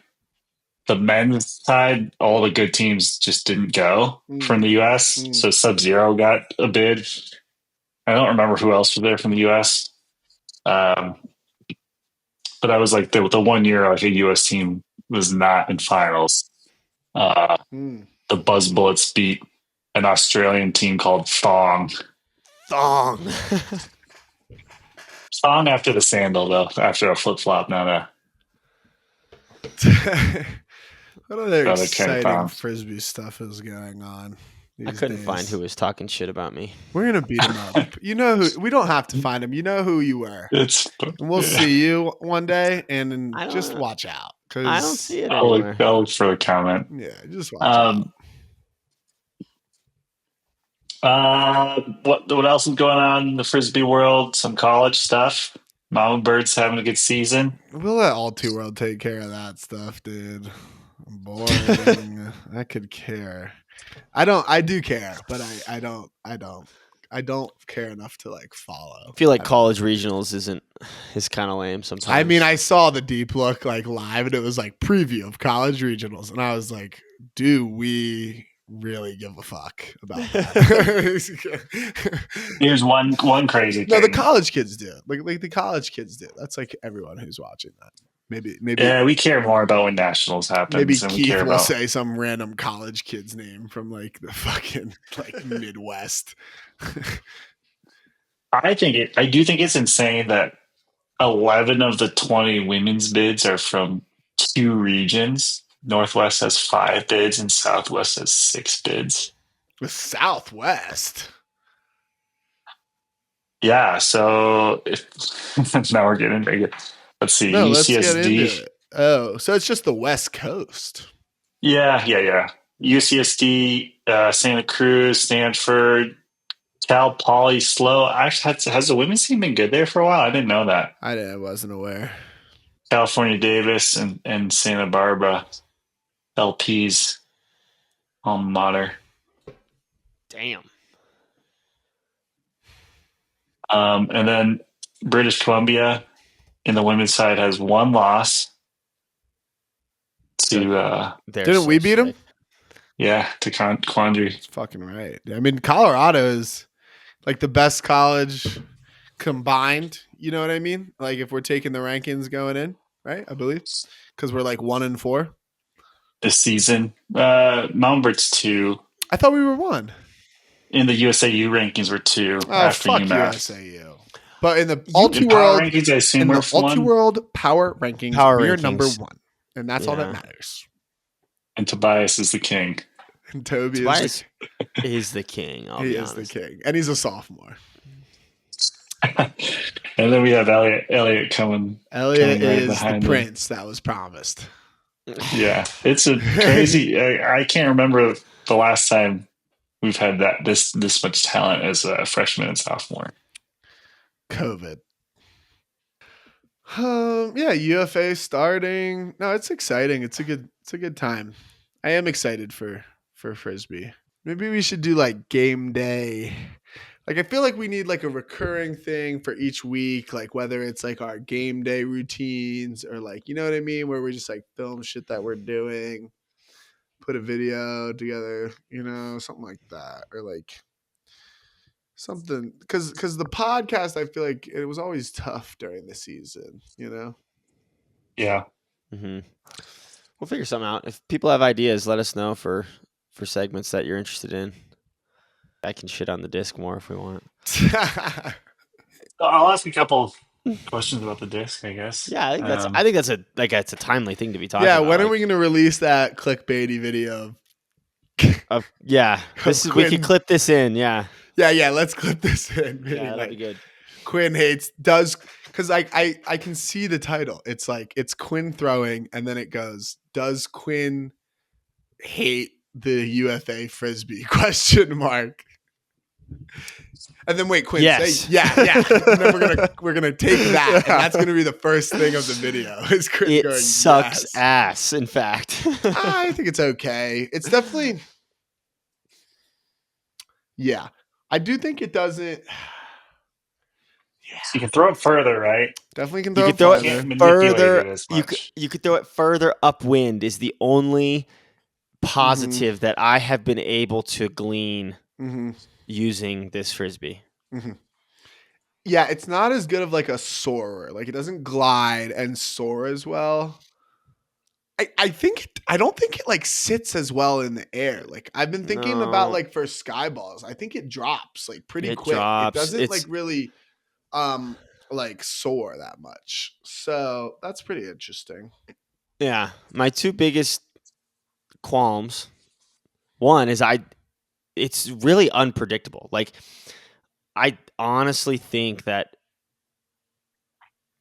[SPEAKER 2] the men's side, all the good teams just didn't go from the US. So Sub-Zero got a bid. I don't remember who else was there from the US. But I was like the 1 year like a US team was not in finals. The Buzz Bullets beat an Australian team called Thong. Thong after the sandal, though, after a flip flop, not a.
[SPEAKER 1] What other exciting frisbee stuff is going on?
[SPEAKER 3] I couldn't find who was talking shit about me.
[SPEAKER 1] We're gonna beat him up. You know who? We don't have to find him. You know who you were. And we'll see you one day, and then just watch out. Cause
[SPEAKER 3] I don't see it
[SPEAKER 2] I'll
[SPEAKER 3] anywhere.
[SPEAKER 2] look for a comment.
[SPEAKER 1] Yeah, just watch
[SPEAKER 2] out. What else is going on in the frisbee world? Some college stuff. Mamabird's having a good season.
[SPEAKER 1] We'll let All Too World take care of that stuff, dude. Boring. I could care. I do care, but I don't I don't care enough to like follow.
[SPEAKER 3] I feel like college regionals is kind of lame sometimes.
[SPEAKER 1] I mean, I saw the Deep Look like live, and it was like preview of college regionals, and I was like, do we really give a fuck about that?
[SPEAKER 2] Here's one crazy thing.
[SPEAKER 1] No, the college kids do. Like the college kids do. That's like everyone who's watching that. Maybe.
[SPEAKER 2] Yeah, we care more about when nationals happen.
[SPEAKER 1] Maybe
[SPEAKER 2] than we
[SPEAKER 1] Keith
[SPEAKER 2] care
[SPEAKER 1] will
[SPEAKER 2] about.
[SPEAKER 1] say some random college kid's name from like the fucking like Midwest.
[SPEAKER 2] I do think it's insane that 11 of the 20 women's bids are from 2 regions. Northwest has 5 bids and Southwest has 6 bids.
[SPEAKER 1] The Southwest.
[SPEAKER 2] Yeah, so if now we're getting into it. Let's see,
[SPEAKER 1] No, let's get
[SPEAKER 2] UCSD.
[SPEAKER 1] into it. Oh, so it's just the West Coast.
[SPEAKER 2] Yeah. UCSD, Santa Cruz, Stanford, Cal Poly, SLO. Actually, has the women's team been good there for a while? I didn't know that.
[SPEAKER 1] I wasn't aware.
[SPEAKER 2] California Davis and Santa Barbara, LP's alma mater.
[SPEAKER 3] Damn.
[SPEAKER 2] And then British Columbia in the women's side has 1 loss to
[SPEAKER 1] Didn't we beat them?
[SPEAKER 2] to Quandary.
[SPEAKER 1] That's fucking right. I mean, Colorado is like the best college combined. You know what I mean? Like if we're taking the rankings going in, right? I believe because we're like 1-4
[SPEAKER 2] this season. Mamabird 2.
[SPEAKER 1] I thought we were 1.
[SPEAKER 2] In the USAU rankings were 2
[SPEAKER 1] Oh,
[SPEAKER 2] after
[SPEAKER 1] fuck
[SPEAKER 2] UMass.
[SPEAKER 1] USAU. But in the
[SPEAKER 2] In
[SPEAKER 1] Ulti
[SPEAKER 2] power
[SPEAKER 1] World,
[SPEAKER 2] rankings, I assume
[SPEAKER 1] in the
[SPEAKER 2] we're
[SPEAKER 1] Ulti
[SPEAKER 2] 1.
[SPEAKER 1] World Power Rankings, we're number 1, and that's all that
[SPEAKER 3] Yeah.
[SPEAKER 1] matters.
[SPEAKER 2] And Tobias is the king.
[SPEAKER 1] And Toby
[SPEAKER 3] Tobias is the king. I'll
[SPEAKER 1] he
[SPEAKER 3] be
[SPEAKER 1] is
[SPEAKER 3] honest.
[SPEAKER 1] the king, and he's a sophomore.
[SPEAKER 2] And then we have Elliot coming.
[SPEAKER 1] Elliot
[SPEAKER 2] right
[SPEAKER 1] is the
[SPEAKER 2] behind him.
[SPEAKER 1] prince that was promised.
[SPEAKER 2] Yeah, it's a crazy. I can't remember the last time we've had this much talent as a freshman and sophomore.
[SPEAKER 1] COVID. Yeah, UFA starting. No, it's exciting. It's a good time. I am excited for Frisbee. Maybe we should do like game day. Like I feel like we need like a recurring thing for each week, like whether it's like our game day routines or like, you know what I mean, where we just like film shit that we're doing, put a video together, you know, something like that, or like something because the podcast, I feel like it was always tough during the season, you know.
[SPEAKER 2] Yeah.
[SPEAKER 3] Mm-hmm. We'll figure something out. If people have ideas, let us know for segments that you're interested in. I can shit on the disc more if we want.
[SPEAKER 2] I'll ask a couple questions about the disc, I guess.
[SPEAKER 3] Yeah, I think that's a timely thing to be talking
[SPEAKER 1] Yeah,
[SPEAKER 3] about.
[SPEAKER 1] when are we going to release that clickbaity video?
[SPEAKER 3] We could clip this in. Yeah.
[SPEAKER 1] Yeah. Let's clip this in. Maybe,
[SPEAKER 3] Yeah, that'd be good.
[SPEAKER 1] Quinn because I can see the title. It's like it's Quinn throwing, and then it goes, does Quinn hate the UFA Frisbee ? And then wait, Quinn,
[SPEAKER 3] yes.
[SPEAKER 1] say yeah. And then we're gonna take that, and that's gonna be the first thing of the video. Is Quinn
[SPEAKER 3] it
[SPEAKER 1] going,
[SPEAKER 3] sucks
[SPEAKER 1] yes.
[SPEAKER 3] ass. In fact,
[SPEAKER 1] I think it's okay. It's definitely, yeah. I do think it doesn't.
[SPEAKER 2] Yeah. So you can throw it further, right?
[SPEAKER 1] Definitely can
[SPEAKER 3] you
[SPEAKER 1] throw
[SPEAKER 3] could throw
[SPEAKER 1] it
[SPEAKER 3] it
[SPEAKER 2] further.
[SPEAKER 3] further. You could throw it further upwind. Is the only positive that I have been able to glean using this Frisbee.
[SPEAKER 1] Mm-hmm. Yeah, it's not as good of like a soarer. Like it doesn't glide and soar as well. I don't think it like sits as well in the air. Like I've been thinking about like for sky balls, I think it drops like pretty quick.
[SPEAKER 3] Drops.
[SPEAKER 1] It doesn't like really like soar that much. So that's pretty interesting.
[SPEAKER 3] Yeah. My 2 biggest qualms. One is it's really unpredictable. Like I honestly think that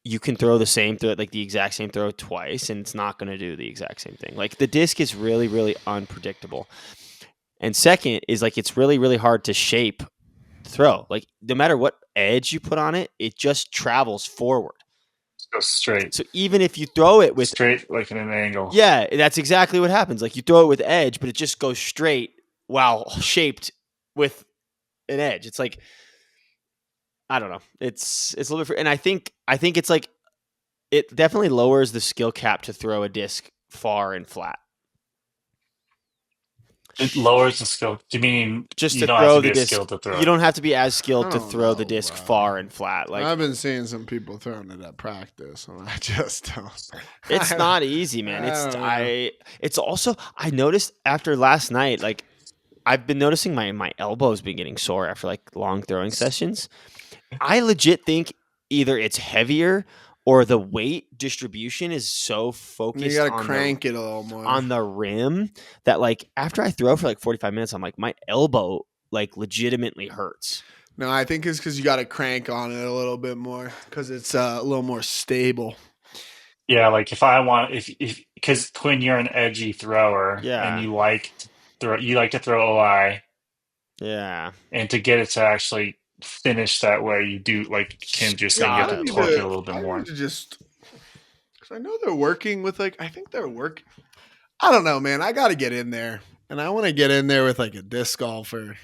[SPEAKER 3] you can throw the exact same throw twice, and it's not going to do the exact same thing. Like the disc is really, really unpredictable. And second is like it's really, really hard to shape throw. Like no matter what edge you put on it, it just travels forward.
[SPEAKER 2] Go straight.
[SPEAKER 3] So even if you throw it with
[SPEAKER 2] straight, like in an angle.
[SPEAKER 3] Yeah, that's exactly what happens. Like you throw it with edge, but it just goes straight while shaped with an edge. It's like, I don't know. It's a little different. And I think it's like, it definitely lowers the skill cap to throw a disc far and flat.
[SPEAKER 2] It lowers the skill. Do you mean
[SPEAKER 3] Just
[SPEAKER 2] you
[SPEAKER 3] to
[SPEAKER 2] don't have
[SPEAKER 3] throw
[SPEAKER 2] to
[SPEAKER 3] the
[SPEAKER 2] be as
[SPEAKER 3] disc.
[SPEAKER 2] skilled to throw
[SPEAKER 3] You
[SPEAKER 2] it?
[SPEAKER 3] don't have to be as
[SPEAKER 1] I
[SPEAKER 3] skilled to
[SPEAKER 1] don't
[SPEAKER 3] throw the
[SPEAKER 1] know,
[SPEAKER 3] disc
[SPEAKER 1] bro.
[SPEAKER 3] far and flat. Like,
[SPEAKER 1] I've been seeing some people throwing it at practice, and I just don't.
[SPEAKER 3] it's not easy, man.
[SPEAKER 1] I
[SPEAKER 3] It's also, I noticed after last night, like, I've been noticing my elbow's been getting sore after like long throwing sessions. I legit think either it's heavier or the weight distribution is so
[SPEAKER 1] You
[SPEAKER 3] focused
[SPEAKER 1] gotta
[SPEAKER 3] on
[SPEAKER 1] crank it a little more.
[SPEAKER 3] the rim that, like, after I throw for like 45 minutes, I'm like, my elbow like legitimately hurts.
[SPEAKER 1] No, I think it's because you gotta crank on it a little bit more because it's a little more stable.
[SPEAKER 2] Yeah, like if I want, if because when you're an edgy thrower and
[SPEAKER 3] Yeah.
[SPEAKER 2] you like to throw OI,
[SPEAKER 3] Yeah.
[SPEAKER 2] and to get it to actually finish that way, you do like Kim just saying you have to
[SPEAKER 3] Gotta
[SPEAKER 2] torque it a
[SPEAKER 3] like,
[SPEAKER 2] little bit
[SPEAKER 1] I
[SPEAKER 2] more.
[SPEAKER 1] need to just because I know they're working with like I think they're working. I don't know, man. I gotta get in there, and I want to get in there with like a disc golfer.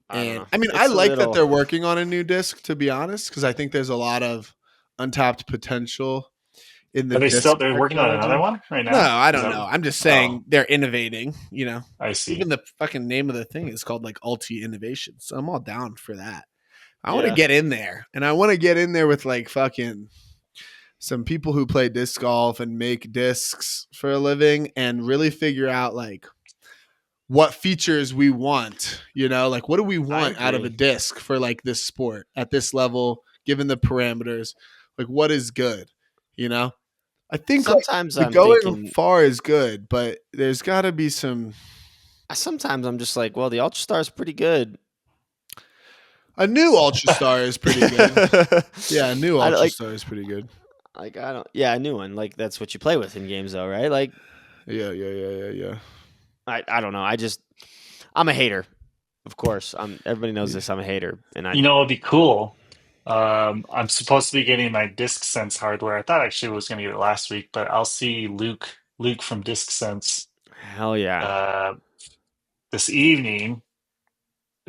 [SPEAKER 3] I don't
[SPEAKER 1] And
[SPEAKER 3] know.
[SPEAKER 1] I mean, I
[SPEAKER 3] It's a
[SPEAKER 1] like that
[SPEAKER 3] little,
[SPEAKER 1] they're working on a new disc, to be honest, because I think there's a lot of untapped potential in the
[SPEAKER 2] Are they
[SPEAKER 1] disc
[SPEAKER 2] still? They're working on another
[SPEAKER 1] technology.
[SPEAKER 2] one right
[SPEAKER 1] No,
[SPEAKER 2] now.
[SPEAKER 1] I
[SPEAKER 2] Is
[SPEAKER 1] don't
[SPEAKER 2] that?
[SPEAKER 1] know. I'm just
[SPEAKER 2] Oh,
[SPEAKER 1] saying they're innovating.
[SPEAKER 2] I see.
[SPEAKER 1] Even the fucking name of the thing is called like Ulti Innovation. So I'm all down for that. I want to
[SPEAKER 3] yeah.
[SPEAKER 1] get in there, and I want to get in there with like fucking some people who play disc golf and make discs for a living and really figure out like what features we want, like what do we
[SPEAKER 3] I
[SPEAKER 1] want out of a
[SPEAKER 3] agree.
[SPEAKER 1] disc for like this sport at this level, given the parameters, like what is good, you know? I think like
[SPEAKER 3] Sometimes
[SPEAKER 1] the
[SPEAKER 3] I'm
[SPEAKER 1] going
[SPEAKER 3] thinking,
[SPEAKER 1] far is good, but there's got to be some.
[SPEAKER 3] sometimes I'm just like, well, the Ultra Star is pretty good.
[SPEAKER 1] A new Ultra Star is pretty good. Yeah, a new
[SPEAKER 3] I don't
[SPEAKER 1] Ultra
[SPEAKER 3] like,
[SPEAKER 1] Star is pretty good.
[SPEAKER 3] I don't, yeah, a new one. Like, that's what you play with in games, though, right? Like,
[SPEAKER 1] Yeah.
[SPEAKER 3] I don't know. I'm a hater, of course. Everybody knows this. I'm a hater, and
[SPEAKER 2] You know, it'd be cool. I'm supposed to be getting my Disc Sense hardware. I thought actually I was going to get it last week, but I'll see Luke from Disc Sense
[SPEAKER 3] hell yeah,
[SPEAKER 2] uh, this evening.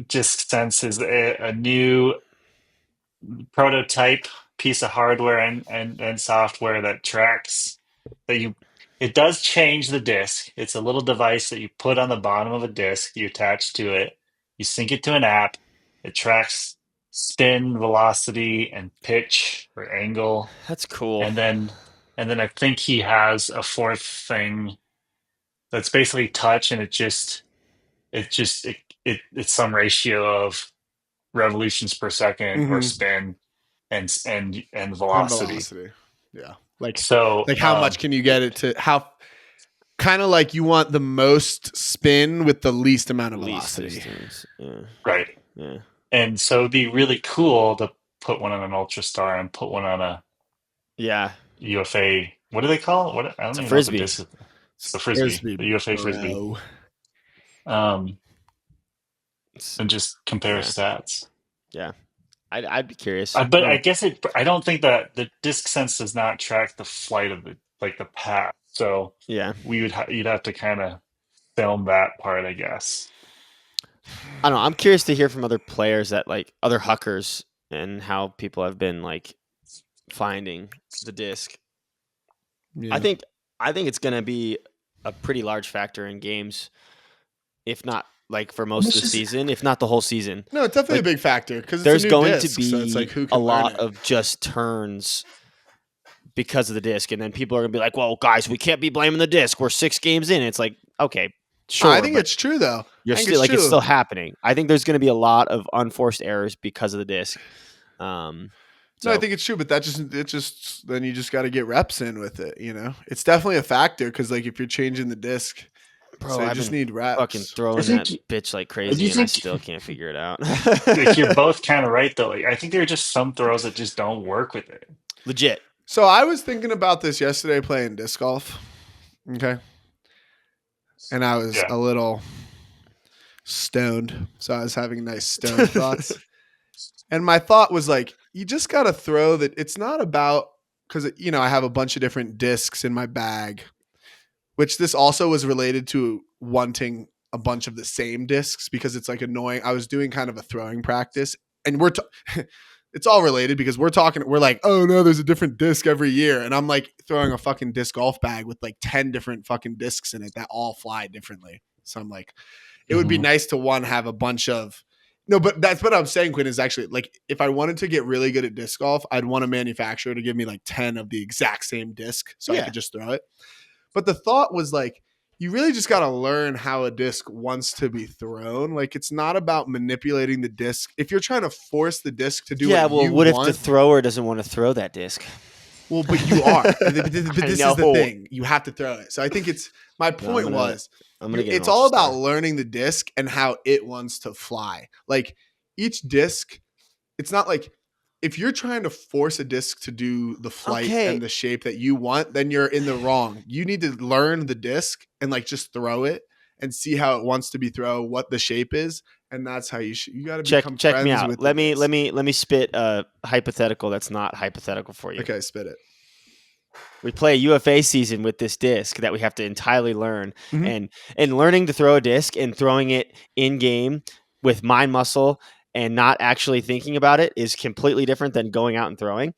[SPEAKER 2] Disc Sense is a new prototype piece of hardware and software that tracks that you. It does change the disc. It's a little device that you put on the bottom of a disc. You attach to it. You sync it to an app. It tracks spin, velocity, and pitch or angle.
[SPEAKER 3] that's cool.
[SPEAKER 2] And then I think he has a fourth thing that's basically touch, and it's some ratio of revolutions per second or
[SPEAKER 1] Mm-hmm.
[SPEAKER 2] spin and
[SPEAKER 1] And
[SPEAKER 2] velocity.
[SPEAKER 1] velocity. Yeah. Like
[SPEAKER 2] So
[SPEAKER 1] how much can you get it to how kind of like you want the most spin with the least amount of
[SPEAKER 3] Least
[SPEAKER 1] velocity.
[SPEAKER 3] distance. Yeah.
[SPEAKER 2] right.
[SPEAKER 3] Yeah.
[SPEAKER 2] And so it'd be really cool to put one on an Ultra Star and put one on a
[SPEAKER 3] Yeah.
[SPEAKER 2] UFA. What do they call it? What I don't
[SPEAKER 3] It's a
[SPEAKER 2] even know what the
[SPEAKER 3] frisbee.
[SPEAKER 2] disc is. It's the frisbee, the UFA frisbee.
[SPEAKER 1] Bro.
[SPEAKER 2] Um,
[SPEAKER 3] It's,
[SPEAKER 2] and just compare
[SPEAKER 3] yeah.
[SPEAKER 2] stats.
[SPEAKER 3] Yeah. I'd be curious.
[SPEAKER 2] But I guess I don't think that the Disc Sense does not track the flight of the path. So
[SPEAKER 3] Yeah.
[SPEAKER 2] you'd have to kind of film that part, I guess.
[SPEAKER 3] I don't know. I'm curious to hear from other players that, like, other huckers, and how people have been like finding the disc.
[SPEAKER 1] Yeah.
[SPEAKER 3] I think it's going to be a pretty large factor in games, if not like for most of the season, if not the whole season.
[SPEAKER 1] No, it's definitely
[SPEAKER 3] Like,
[SPEAKER 1] a big factor because it's
[SPEAKER 3] There's
[SPEAKER 1] a new
[SPEAKER 3] going
[SPEAKER 1] disc,
[SPEAKER 3] to
[SPEAKER 1] so it's like
[SPEAKER 3] be
[SPEAKER 1] who
[SPEAKER 3] a
[SPEAKER 1] can learn
[SPEAKER 3] lot
[SPEAKER 1] it.
[SPEAKER 3] of just turns because of the disc, and then people are going to be like, "Well, guys, we can't be blaming the disc. We're 6 games in." It's like, okay, sure,
[SPEAKER 1] I think
[SPEAKER 3] but
[SPEAKER 1] it's true though.
[SPEAKER 3] you're
[SPEAKER 1] I think
[SPEAKER 3] still like, it's
[SPEAKER 1] true.
[SPEAKER 3] still happening. I think there's going to be a lot of unforced errors because of the disc.
[SPEAKER 1] No, I think it's true, but then you just got to get reps in with it. It's definitely a factor because like if you're changing the disc,
[SPEAKER 3] bro,
[SPEAKER 1] so you
[SPEAKER 3] I've
[SPEAKER 1] just
[SPEAKER 3] been
[SPEAKER 1] need reps.
[SPEAKER 3] fucking throwing
[SPEAKER 2] I think.
[SPEAKER 3] that bitch like
[SPEAKER 2] Do
[SPEAKER 3] crazy,
[SPEAKER 2] you
[SPEAKER 3] and I
[SPEAKER 2] think
[SPEAKER 3] still can't figure it out.
[SPEAKER 2] like you're both kind of right though? Like, I think there are just some throws that just don't work with it.
[SPEAKER 3] Legit.
[SPEAKER 1] So I was thinking about this yesterday playing disc golf. Okay. And I was
[SPEAKER 2] Yeah.
[SPEAKER 1] a little stoned. So I was having nice stoned thoughts. And my thought was like, you just got to throw that. It's not about, because, I have a bunch of different discs in my bag, which this also was related to wanting a bunch of the same discs because it's like annoying. I was doing kind of a throwing practice, and it's all related because we're like, oh no, there's a different disc every year. And I'm like throwing a fucking disc golf bag with like 10 different fucking discs in it that all fly differently. So I'm like, it would be nice to have a bunch of, no, but that's what I'm saying, Quinn, is actually like, if I wanted to get really good at disc golf, I'd want a manufacturer to give me like 10 of the exact same disc so I could just throw it. But the thought was like, you really just got to learn how a disc wants to be thrown. Like, it's not about manipulating the disc. If you're trying to force the disc to do
[SPEAKER 3] what if the thrower doesn't want to throw that disc?
[SPEAKER 1] Well, but you are. But this is the thing. You have to throw it. So I think my point was, it's all about learning the disc and how it wants to fly. Like, each disc, it's not like, if you're trying to force a disc to do the flight and the shape that you want, then you're in the wrong. You need to learn the disc and like just throw it and see how it wants to be thrown, what the shape is, and that's how you got to become
[SPEAKER 3] check
[SPEAKER 1] friends
[SPEAKER 3] me out.
[SPEAKER 1] with
[SPEAKER 3] Let me spit a hypothetical that's not hypothetical for you.
[SPEAKER 1] Okay, spit it.
[SPEAKER 3] We play a UFA season with this disc that we have to entirely learn, and learning to throw a disc and throwing it in game with mind muscle and not actually thinking about it is completely different than going out and throwing.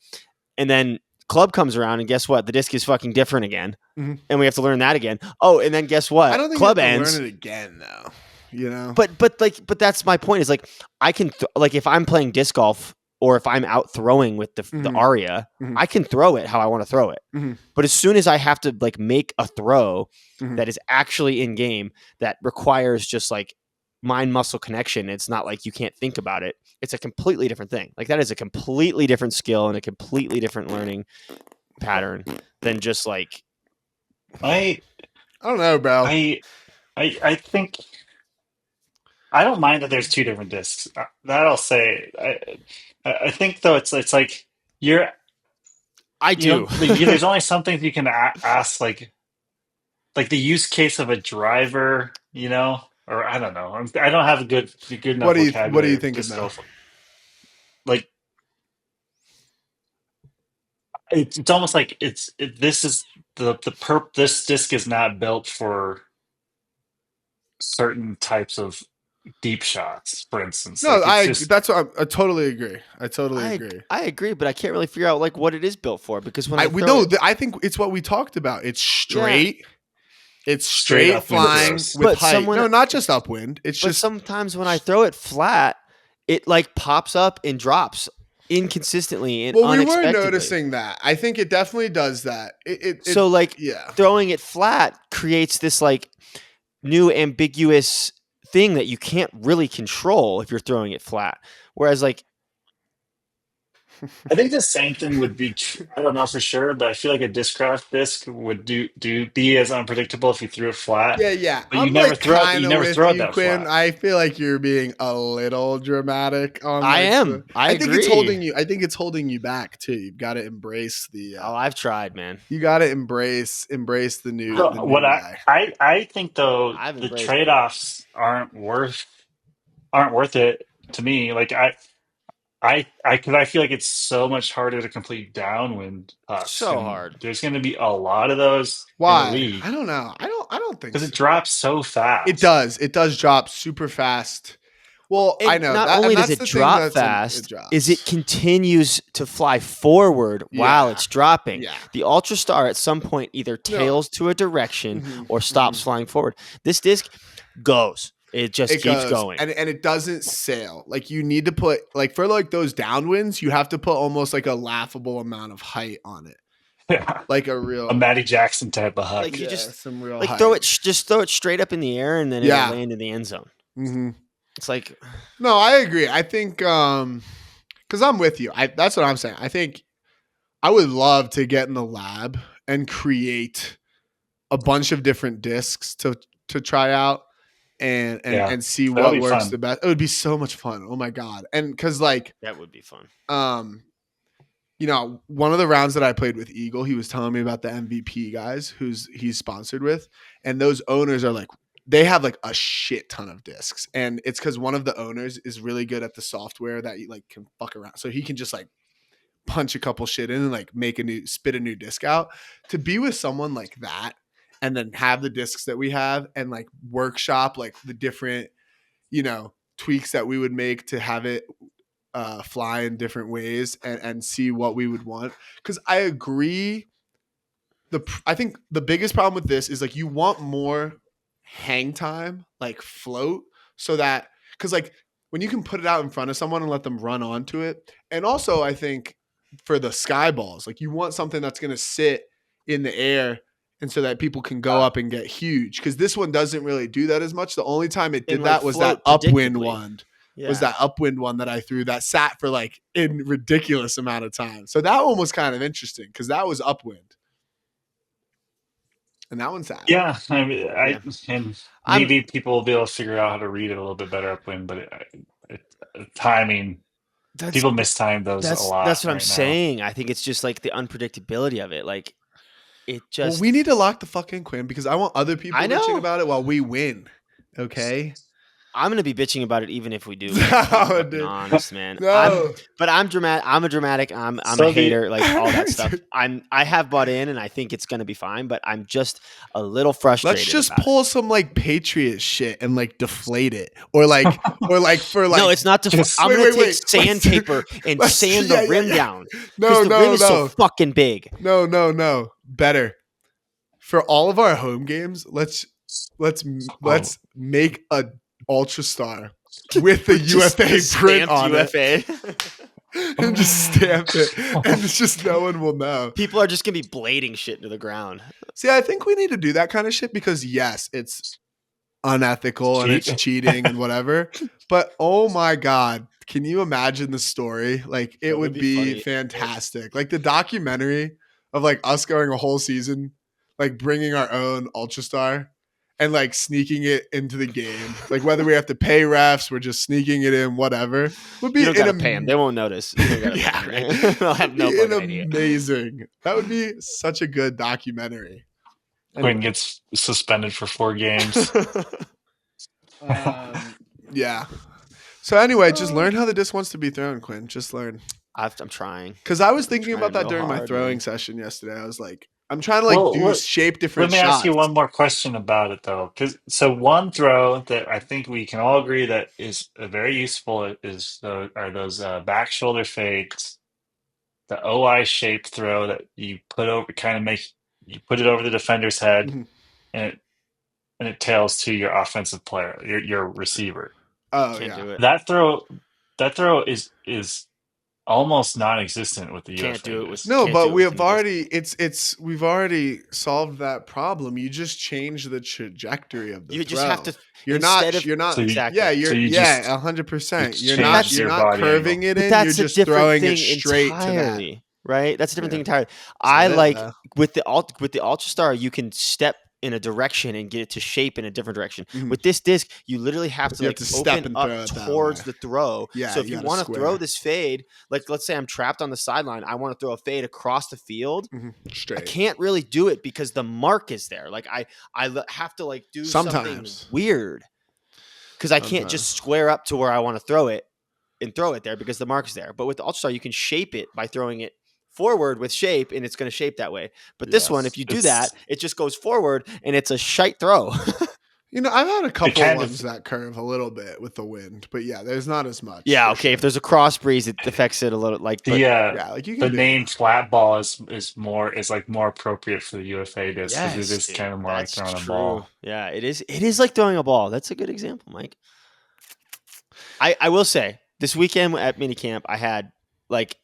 [SPEAKER 3] And then club comes around and guess what? The disc is fucking different again. And we have to learn that again. Oh, and then guess what?
[SPEAKER 1] I don't think
[SPEAKER 3] club
[SPEAKER 1] you have to
[SPEAKER 3] ends.
[SPEAKER 1] learn it again though. You know?
[SPEAKER 3] But that's my point is like, I can, like if I'm playing disc golf or if I'm out throwing with the Aria, I can throw it how I want to throw it. But as soon as I have to like make a throw that is actually in game that requires just like mind muscle connection, it's not like you can't think about it. It's a completely different thing. Like that is a completely different skill and a completely different learning pattern than just like.
[SPEAKER 1] I don't know, bro.
[SPEAKER 2] I think I don't mind that there's two different discs. That I'll say. I think though it's like you're.
[SPEAKER 3] I do.
[SPEAKER 2] There's only some things you can ask like the use case of a driver, or I don't know. I don't have a good enough vocabulary.
[SPEAKER 1] What do you think of
[SPEAKER 2] like it's almost like this is this disc is not built for certain types of deep shots, for instance.
[SPEAKER 1] No,
[SPEAKER 2] I
[SPEAKER 1] totally agree. I totally agree.
[SPEAKER 3] I agree, but I can't really figure out like what it is built for because when
[SPEAKER 1] I think it's what we talked about. It's straight. Yeah. It's straight flying with height. No, not just upwind. It's just
[SPEAKER 3] sometimes when I throw it flat, it like pops up and drops inconsistently and unexpectedly.
[SPEAKER 1] We were noticing that. I think it definitely does that.
[SPEAKER 3] Throwing it flat creates this like new ambiguous thing that you can't really control if you're throwing it flat. Whereas like
[SPEAKER 2] I think the same thing would be true. I don't know for sure, but I feel like a discraft disc would be as unpredictable if you threw it flat.
[SPEAKER 1] Yeah.
[SPEAKER 2] But you never throw it that
[SPEAKER 1] Quinn.
[SPEAKER 2] flat.
[SPEAKER 1] I feel like you're being a little dramatic on
[SPEAKER 3] I am. I think
[SPEAKER 1] it's holding you. I think it's holding you back too. You've got to embrace the
[SPEAKER 3] I've tried, man.
[SPEAKER 1] You got to embrace the new
[SPEAKER 2] guy. I think though the trade-offs aren't worth it to me. Like because I feel like it's so much harder to complete downwind pucks.
[SPEAKER 3] So hard.
[SPEAKER 2] There's going to be a lot of those.
[SPEAKER 1] Why?
[SPEAKER 2] In the league.
[SPEAKER 1] I don't know. I don't think
[SPEAKER 2] because it drops so fast.
[SPEAKER 1] It does. It does drop super fast. Well, I know.
[SPEAKER 3] Not only does it drop fast, it continues to fly forward while it's dropping. Yeah. The Ultra Star at some point either tails to a direction or stops flying forward. This disc goes. It just keeps going.
[SPEAKER 1] And it doesn't sail. Like you need to put like for like those downwinds, you have to put almost like a laughable amount of height on it.
[SPEAKER 2] Yeah.
[SPEAKER 1] Like a
[SPEAKER 2] Matty Jackson type of height.
[SPEAKER 3] Like you just
[SPEAKER 1] some real
[SPEAKER 3] like
[SPEAKER 1] height.
[SPEAKER 3] throw it straight up in the air and then it'll land in the end zone.
[SPEAKER 1] Mm-hmm.
[SPEAKER 3] It's like
[SPEAKER 1] no, I agree. I think because I'm with you. That's what I'm saying. I think I would love to get in the lab and create a bunch of different discs to try out. And see what works
[SPEAKER 2] fun.
[SPEAKER 1] the best. It would be so much fun. Oh my God. And because like
[SPEAKER 3] that would be fun.
[SPEAKER 1] One of the rounds that I played with Eagle, he was telling me about the MVP guys he's sponsored with. And those owners are like, they have like a shit ton of discs. And it's because one of the owners is really good at the software that you like can fuck around. So he can just like punch a couple shit in and like spit a new disc out. To be with someone like that and then have the discs that we have and like workshop like the different, tweaks that we would make to have it fly in different ways and see what we would want. Because I agree. I think the biggest problem with this is like you want more hang time, like float, so that because like when you can put it out in front of someone and let them run onto it, and also I think for the sky balls, like you want something that's going to sit in the air and so that people can go up and get huge. Because this one doesn't really do that as much. The only time it did
[SPEAKER 3] And, like,
[SPEAKER 1] that was that
[SPEAKER 3] float
[SPEAKER 1] upwind
[SPEAKER 3] predictably.
[SPEAKER 1] one.
[SPEAKER 3] Yeah.
[SPEAKER 1] Was that upwind one that I threw that sat for like a ridiculous amount of time. So that one was kind of interesting because that was upwind. And that one's sad.
[SPEAKER 2] Yeah, I mean, and maybe people will be able to figure out how to read it a little bit better upwind, but timing. People mistime those a lot.
[SPEAKER 3] That's what I'm
[SPEAKER 2] right now.
[SPEAKER 3] saying. I think it's just like the unpredictability of it. Like it just.
[SPEAKER 1] Well, we need to lock the fuck in, Quinn, because I want other people
[SPEAKER 3] I know.
[SPEAKER 1] bitching about it while we win. Okay.
[SPEAKER 3] I'm gonna be bitching about it even if we do.
[SPEAKER 1] No, dude.
[SPEAKER 3] Honest, man.
[SPEAKER 1] No.
[SPEAKER 3] I'm dramatic. I'm a dramatic. I'm
[SPEAKER 2] So
[SPEAKER 3] a hater. Like all that stuff.
[SPEAKER 1] Dude.
[SPEAKER 3] I have bought in, and I think it's gonna be fine. But I'm just a little frustrated.
[SPEAKER 1] Let's just
[SPEAKER 3] about
[SPEAKER 1] pull some like Patriot shit and like deflate it, or like for like.
[SPEAKER 3] No, it's not. I'm gonna take sandpaper and sand the rim down.
[SPEAKER 1] No,
[SPEAKER 3] the rim is so fucking big.
[SPEAKER 1] No. Better. For all of our home games, let's make a Ultra Star with the UFA print on
[SPEAKER 3] UFA.
[SPEAKER 1] it, and just stamp it, and it's just no one will know.
[SPEAKER 3] People are just gonna be blading shit into the ground.
[SPEAKER 1] See, I think we need to do that kind of shit because yes, it's unethical and it's cheating and whatever. But oh my god, can you imagine the story? Like it would be fantastic. Like the documentary of like us going a whole season, like bringing our own Ultra Star. And like sneaking it into the game, like whether we have to pay refs, we're just sneaking it in, whatever. Would be
[SPEAKER 3] you don't gotta pay them; they won't notice.
[SPEAKER 1] Yeah,
[SPEAKER 3] right. They'll have no idea.
[SPEAKER 1] Amazing. That would be such a good documentary.
[SPEAKER 2] Quinn gets suspended for 4 games.
[SPEAKER 1] Yeah. So anyway, just learn how the disc wants to be thrown, Quinn. Just learn.
[SPEAKER 3] I'm trying.
[SPEAKER 1] Because I was thinking about that during my throwing session yesterday. I was like, I'm trying to like shape different shots.
[SPEAKER 2] Let me ask you one more question about it though. So one throw that I think we can all agree that is very useful are those back shoulder fades, the OI shaped throw that you put over, you put it over the defender's head,
[SPEAKER 1] Mm-hmm.
[SPEAKER 2] and it tails to your offensive player, your receiver.
[SPEAKER 1] Oh
[SPEAKER 3] Can't do it.
[SPEAKER 2] That throw is almost non-existent with the
[SPEAKER 3] Can't
[SPEAKER 2] UFA
[SPEAKER 3] do it
[SPEAKER 2] disc.
[SPEAKER 1] No, but we have already we've already solved that problem. You just change the trajectory of the throw.
[SPEAKER 3] Just have to.
[SPEAKER 1] You're not
[SPEAKER 3] exactly.
[SPEAKER 1] Yeah, you're 100%. You're not curving it in. You're just throwing it straight to that.
[SPEAKER 3] Right? That's a different thing entirely. I like with the Ultra Star, you can step in a direction and get it to shape in a different direction. Mm-hmm. With this disc, you literally have to open up towards the throw.
[SPEAKER 1] Yeah,
[SPEAKER 3] so if you want to throw this fade, like let's say I'm trapped on the sideline, I want to throw a fade across the field.
[SPEAKER 1] Mm-hmm. Straight.
[SPEAKER 3] I can't really do it because the mark is there. Like I have to like do something weird because I can't just square up to where I want to throw it and throw it there because the mark is there. But with the Ultra Star, you can shape it by throwing it forward with shape, and it's going to shape that way. But this one, if you do that, it just goes forward, and it's a shite throw.
[SPEAKER 1] I've had a couple ones that curve a little bit with the wind, but yeah, there's not as much.
[SPEAKER 3] Yeah, okay. Sure. If there's a cross breeze, it affects it a little. Like
[SPEAKER 2] like you can the name flat ball is more appropriate for the UFA disc because it is kind of more like throwing a ball.
[SPEAKER 3] Yeah, it is. It is like throwing a ball. That's a good example, Mike. I will say this weekend at minicamp, I had like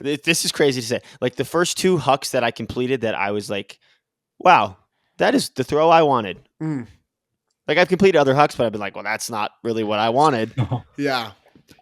[SPEAKER 3] this is crazy to say. Like the first 2 hucks that I completed that I was like, wow, that is the throw I wanted.
[SPEAKER 1] Mm.
[SPEAKER 3] Like I've completed other hucks, but I've been like, well, that's not really what I wanted.
[SPEAKER 1] Yeah.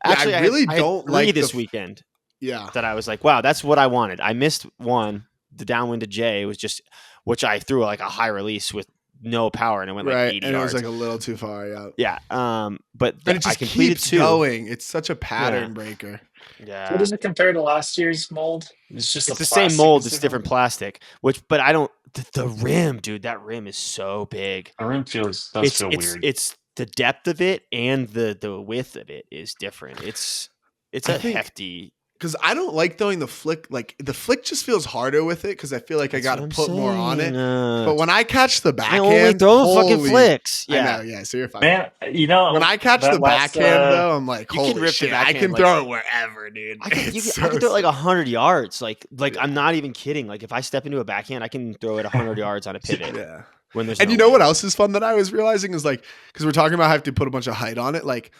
[SPEAKER 3] Actually,
[SPEAKER 1] I really
[SPEAKER 3] I
[SPEAKER 1] don't like
[SPEAKER 3] this weekend.
[SPEAKER 1] Yeah.
[SPEAKER 3] That I was like, wow, that's what I wanted. I missed one. The downwind to J was just, which I threw like a high release with no power and it went like 80 yards.
[SPEAKER 1] And it was like a little too far out.
[SPEAKER 3] Yeah. But
[SPEAKER 1] it just keeps going. It's such a pattern breaker.
[SPEAKER 3] Yeah.
[SPEAKER 2] What does it compare to last year's mold? It's the
[SPEAKER 3] same mold. It's different plastic. But I don't. The rim, dude. That rim is so big.
[SPEAKER 2] The rim feel weird.
[SPEAKER 3] It's the depth of it and the width of it is different. It's a hefty
[SPEAKER 1] because I don't like throwing the flick. Like the flick just feels harder with it because I feel like I got to put more on it. But when I catch the
[SPEAKER 3] I
[SPEAKER 1] backhand,
[SPEAKER 3] only throw fucking flicks.
[SPEAKER 1] I
[SPEAKER 3] Yeah.
[SPEAKER 1] know, yeah. So you're fine.
[SPEAKER 2] Man, you know,
[SPEAKER 1] When I catch
[SPEAKER 2] that
[SPEAKER 1] the
[SPEAKER 2] last,
[SPEAKER 1] backhand though, I'm like,
[SPEAKER 3] you can
[SPEAKER 1] holy
[SPEAKER 3] rip the
[SPEAKER 1] shit, I
[SPEAKER 3] backhand,
[SPEAKER 1] can
[SPEAKER 3] like-
[SPEAKER 1] throw it wherever, dude.
[SPEAKER 3] I can
[SPEAKER 1] It's
[SPEAKER 3] throw it
[SPEAKER 1] so
[SPEAKER 3] like
[SPEAKER 1] sick.
[SPEAKER 3] 100 yards. Like
[SPEAKER 1] Yeah.
[SPEAKER 3] I'm not even kidding. Like if I step into a backhand, I can throw it 100 yards on a pivot.
[SPEAKER 1] Yeah.
[SPEAKER 3] When there's
[SPEAKER 1] And
[SPEAKER 3] no
[SPEAKER 1] you know what
[SPEAKER 3] wind.
[SPEAKER 1] else is fun that I was realizing is like, because we're talking about having to put a bunch of height on it, like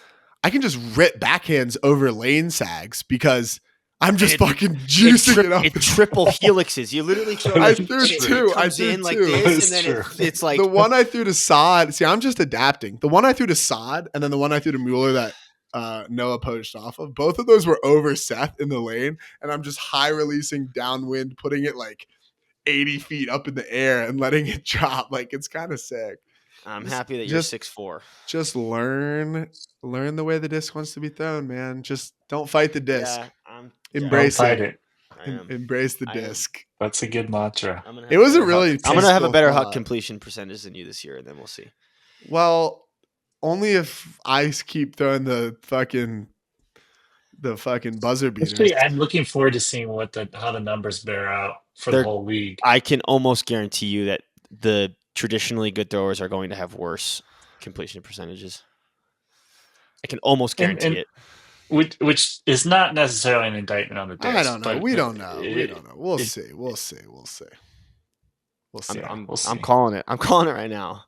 [SPEAKER 1] I can just rip backhands over lane sags because I'm just fucking juicing it up.
[SPEAKER 3] It triple helixes. You literally throw.
[SPEAKER 1] I
[SPEAKER 3] it,
[SPEAKER 1] threw
[SPEAKER 3] and it
[SPEAKER 1] two. I
[SPEAKER 3] comes
[SPEAKER 1] threw
[SPEAKER 3] in like
[SPEAKER 1] two.
[SPEAKER 3] this, and
[SPEAKER 2] That's
[SPEAKER 3] then
[SPEAKER 2] true.
[SPEAKER 3] it's like
[SPEAKER 1] The one I threw to Sod. See, I'm just adapting. The one I threw to Sod, and then the one I threw to Mueller that Noah poached off of. Both of those were over Seth in the lane, and I'm just high releasing downwind, putting it like 80 feet up in the air and letting it drop. Like it's kind of sick.
[SPEAKER 3] I'm
[SPEAKER 1] Just-
[SPEAKER 3] happy that you're
[SPEAKER 1] just-
[SPEAKER 3] 6'4".
[SPEAKER 1] Just learn the way the disc wants to be thrown, man. Just don't fight the disc.
[SPEAKER 3] Yeah, I'm
[SPEAKER 2] Don't
[SPEAKER 1] Embrace
[SPEAKER 2] fight
[SPEAKER 1] it.
[SPEAKER 2] it.
[SPEAKER 3] I am.
[SPEAKER 1] Embrace the
[SPEAKER 3] I am.
[SPEAKER 1] disc.
[SPEAKER 2] That's a good mantra.
[SPEAKER 3] I'm gonna
[SPEAKER 1] It
[SPEAKER 3] have
[SPEAKER 1] was a
[SPEAKER 3] better
[SPEAKER 1] really.
[SPEAKER 3] I'm gonna have a
[SPEAKER 1] tasteful
[SPEAKER 3] better
[SPEAKER 1] thought.
[SPEAKER 3] huck completion percentage than you this year, and then we'll see.
[SPEAKER 1] Well, only if I keep throwing the fucking buzzer beaters.
[SPEAKER 2] Actually, I'm looking forward to seeing how the numbers bear out for
[SPEAKER 3] They're-
[SPEAKER 2] the whole league.
[SPEAKER 3] I can almost guarantee you that the traditionally good throwers are going to have worse completion percentages. I can almost guarantee
[SPEAKER 2] And-
[SPEAKER 3] it.
[SPEAKER 2] Which is not necessarily an indictment on the disc.
[SPEAKER 1] I don't know.
[SPEAKER 2] but
[SPEAKER 1] We don't know. We don't know. We'll
[SPEAKER 2] it-
[SPEAKER 1] see. We'll see. We'll see. We'll see.
[SPEAKER 2] Yeah,
[SPEAKER 3] I'm
[SPEAKER 2] we'll see.
[SPEAKER 3] calling it. I'm calling it right now.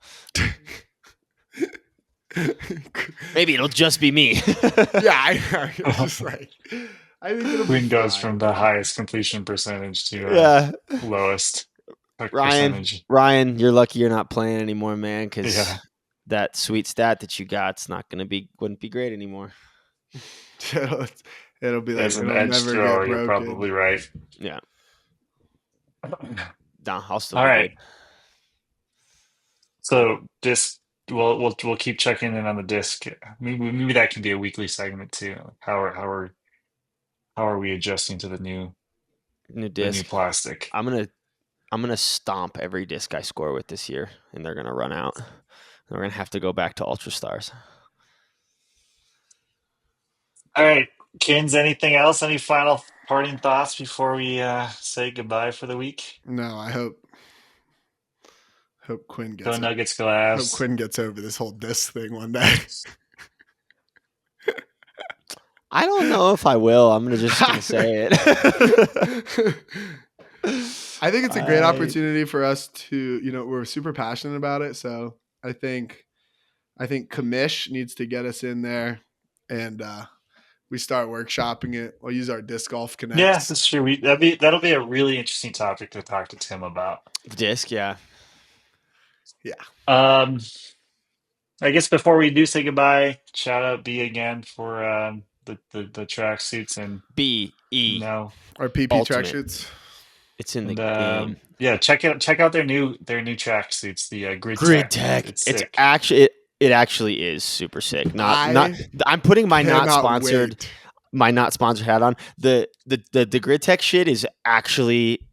[SPEAKER 3] Maybe it'll just be me.
[SPEAKER 1] Yeah, I know. It's just like I think it'll be
[SPEAKER 2] Quinn goes
[SPEAKER 1] fine.
[SPEAKER 2] from the highest completion percentage to
[SPEAKER 3] Yeah.
[SPEAKER 2] lowest
[SPEAKER 3] Ryan,
[SPEAKER 2] percentage.
[SPEAKER 3] Ryan, you're lucky you're not playing anymore, man, because
[SPEAKER 2] Yeah.
[SPEAKER 3] that sweet stat that you got's not gonna be wouldn't be great anymore.
[SPEAKER 1] It'll be like
[SPEAKER 2] As an
[SPEAKER 1] it'll
[SPEAKER 2] edge
[SPEAKER 1] never
[SPEAKER 2] thrower,
[SPEAKER 1] get
[SPEAKER 2] you're
[SPEAKER 1] broken.
[SPEAKER 2] probably right.
[SPEAKER 3] Yeah. Nah, I'll still
[SPEAKER 2] All
[SPEAKER 3] be
[SPEAKER 2] right.
[SPEAKER 3] good.
[SPEAKER 2] So disc, we'll keep checking in on the disc. Maybe that can be a weekly segment too. How are we adjusting to the new
[SPEAKER 3] New
[SPEAKER 2] the new
[SPEAKER 3] disc.
[SPEAKER 2] plastic?
[SPEAKER 3] I'm gonna stomp every disc I score with this year, and they're gonna run out. And we're gonna have to go back to Ultra Stars.
[SPEAKER 2] All right, Kins. Anything else? Any final parting thoughts before we say goodbye for the week?
[SPEAKER 1] No, I hope Quinn
[SPEAKER 2] Go
[SPEAKER 1] gets it.
[SPEAKER 2] Nuggets, go
[SPEAKER 1] Hope
[SPEAKER 2] Avs.
[SPEAKER 1] Quinn gets over this whole disc thing one day.
[SPEAKER 3] I don't know if I will. I'm just gonna say it.
[SPEAKER 1] I think it's a great
[SPEAKER 3] I-
[SPEAKER 1] opportunity for us to, we're super passionate about it. So I think Commish needs to get us in there and we start workshopping it. We'll use our disc golf connects.
[SPEAKER 2] Yeah, that's true. That'll be a really interesting topic to talk to Tim about.
[SPEAKER 3] Disc, yeah.
[SPEAKER 2] I guess before we do say goodbye, shout out B again for the track suits and
[SPEAKER 3] BE.
[SPEAKER 2] no,
[SPEAKER 1] Our PP
[SPEAKER 3] Ultimate.
[SPEAKER 1] tracksuits.
[SPEAKER 3] It's in the
[SPEAKER 2] and
[SPEAKER 3] game.
[SPEAKER 2] yeah, check out their new track suits, the Grid
[SPEAKER 3] Grid
[SPEAKER 2] Tech.
[SPEAKER 3] Tech.
[SPEAKER 2] It's
[SPEAKER 3] It's
[SPEAKER 2] sick.
[SPEAKER 3] actually it actually is super sick. Not I'm putting my not
[SPEAKER 1] Cannot
[SPEAKER 3] sponsored
[SPEAKER 1] wait.
[SPEAKER 3] my not sponsored hat on. The Grid Tech shit is actually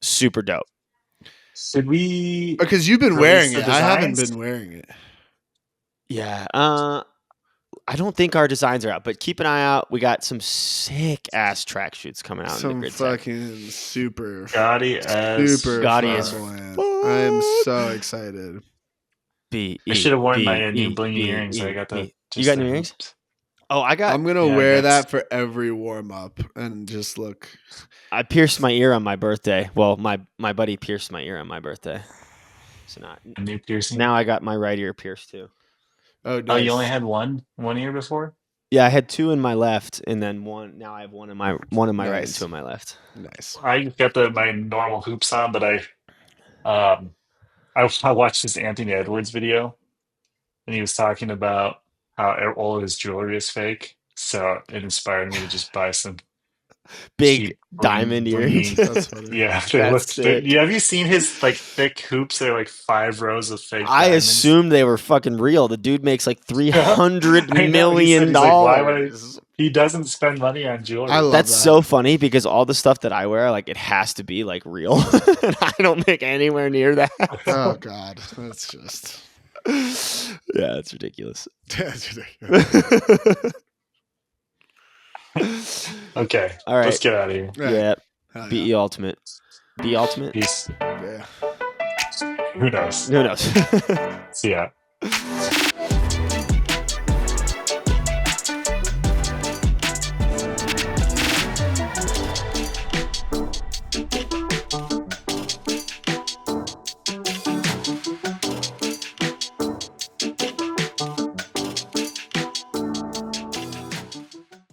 [SPEAKER 3] super dope.
[SPEAKER 2] Should we?
[SPEAKER 1] Because you've been
[SPEAKER 2] Release
[SPEAKER 1] wearing
[SPEAKER 2] the
[SPEAKER 1] it. I haven't
[SPEAKER 2] designs?
[SPEAKER 1] been wearing it.
[SPEAKER 3] Yeah. I don't think our designs are out, but keep an eye out. We got some sick ass track shoots coming out in the
[SPEAKER 1] Some
[SPEAKER 3] Grid Tech.
[SPEAKER 1] fucking super
[SPEAKER 2] Gaudy as
[SPEAKER 1] super
[SPEAKER 3] Gaudy as
[SPEAKER 1] flamboyant. I am so excited.
[SPEAKER 3] B.
[SPEAKER 2] I should have worn my new blingy earrings. I got
[SPEAKER 3] You
[SPEAKER 2] just
[SPEAKER 3] got
[SPEAKER 2] the
[SPEAKER 3] new earrings?
[SPEAKER 2] hoops.
[SPEAKER 3] Oh, I got.
[SPEAKER 1] I'm gonna
[SPEAKER 2] Yeah,
[SPEAKER 1] wear
[SPEAKER 2] that's-
[SPEAKER 1] that for every warm up and just look.
[SPEAKER 3] I pierced my ear on my birthday. Well, my buddy pierced my ear on my birthday. So
[SPEAKER 2] A new piercing.
[SPEAKER 3] now I got my right ear pierced too.
[SPEAKER 1] Oh,
[SPEAKER 2] Oh, you
[SPEAKER 1] nice.
[SPEAKER 2] only had one ear before?
[SPEAKER 3] Yeah, I had two in my left, and then one. Now I have one in my right and
[SPEAKER 1] Nice.
[SPEAKER 3] two in my left.
[SPEAKER 1] Nice.
[SPEAKER 2] I got my normal hoops on, but I watched this Anthony Edwards video, and he was talking about how all of his jewelry is fake. So it inspired me to just buy some
[SPEAKER 3] Big
[SPEAKER 2] cheap
[SPEAKER 3] diamond
[SPEAKER 2] bling-
[SPEAKER 3] earrings.
[SPEAKER 1] That's funny.
[SPEAKER 2] Yeah,
[SPEAKER 3] That's sick.
[SPEAKER 2] yeah. Have you seen his like thick hoops? They're like 5 rows of fake.
[SPEAKER 3] I
[SPEAKER 2] diamonds.
[SPEAKER 3] assumed they were fucking real. The dude makes like $300
[SPEAKER 2] I know, he
[SPEAKER 3] million
[SPEAKER 2] said, he's like, why would I-
[SPEAKER 3] dollars.
[SPEAKER 2] he doesn't spend money on jewelry.
[SPEAKER 1] I love
[SPEAKER 3] That's
[SPEAKER 1] that.
[SPEAKER 3] so funny because all the stuff that I wear, like it has to be like real, and I don't make anywhere near that.
[SPEAKER 1] Oh God, that's just
[SPEAKER 3] Yeah, it's ridiculous.
[SPEAKER 1] that's ridiculous.
[SPEAKER 2] Okay.
[SPEAKER 3] All right.
[SPEAKER 2] Let's get out of here.
[SPEAKER 1] Right.
[SPEAKER 3] Yeah.
[SPEAKER 1] Hell
[SPEAKER 3] BE Ultimate. B Ultimate?
[SPEAKER 2] Peace.
[SPEAKER 1] yeah.
[SPEAKER 2] Who knows?
[SPEAKER 3] Who knows?
[SPEAKER 2] See ya.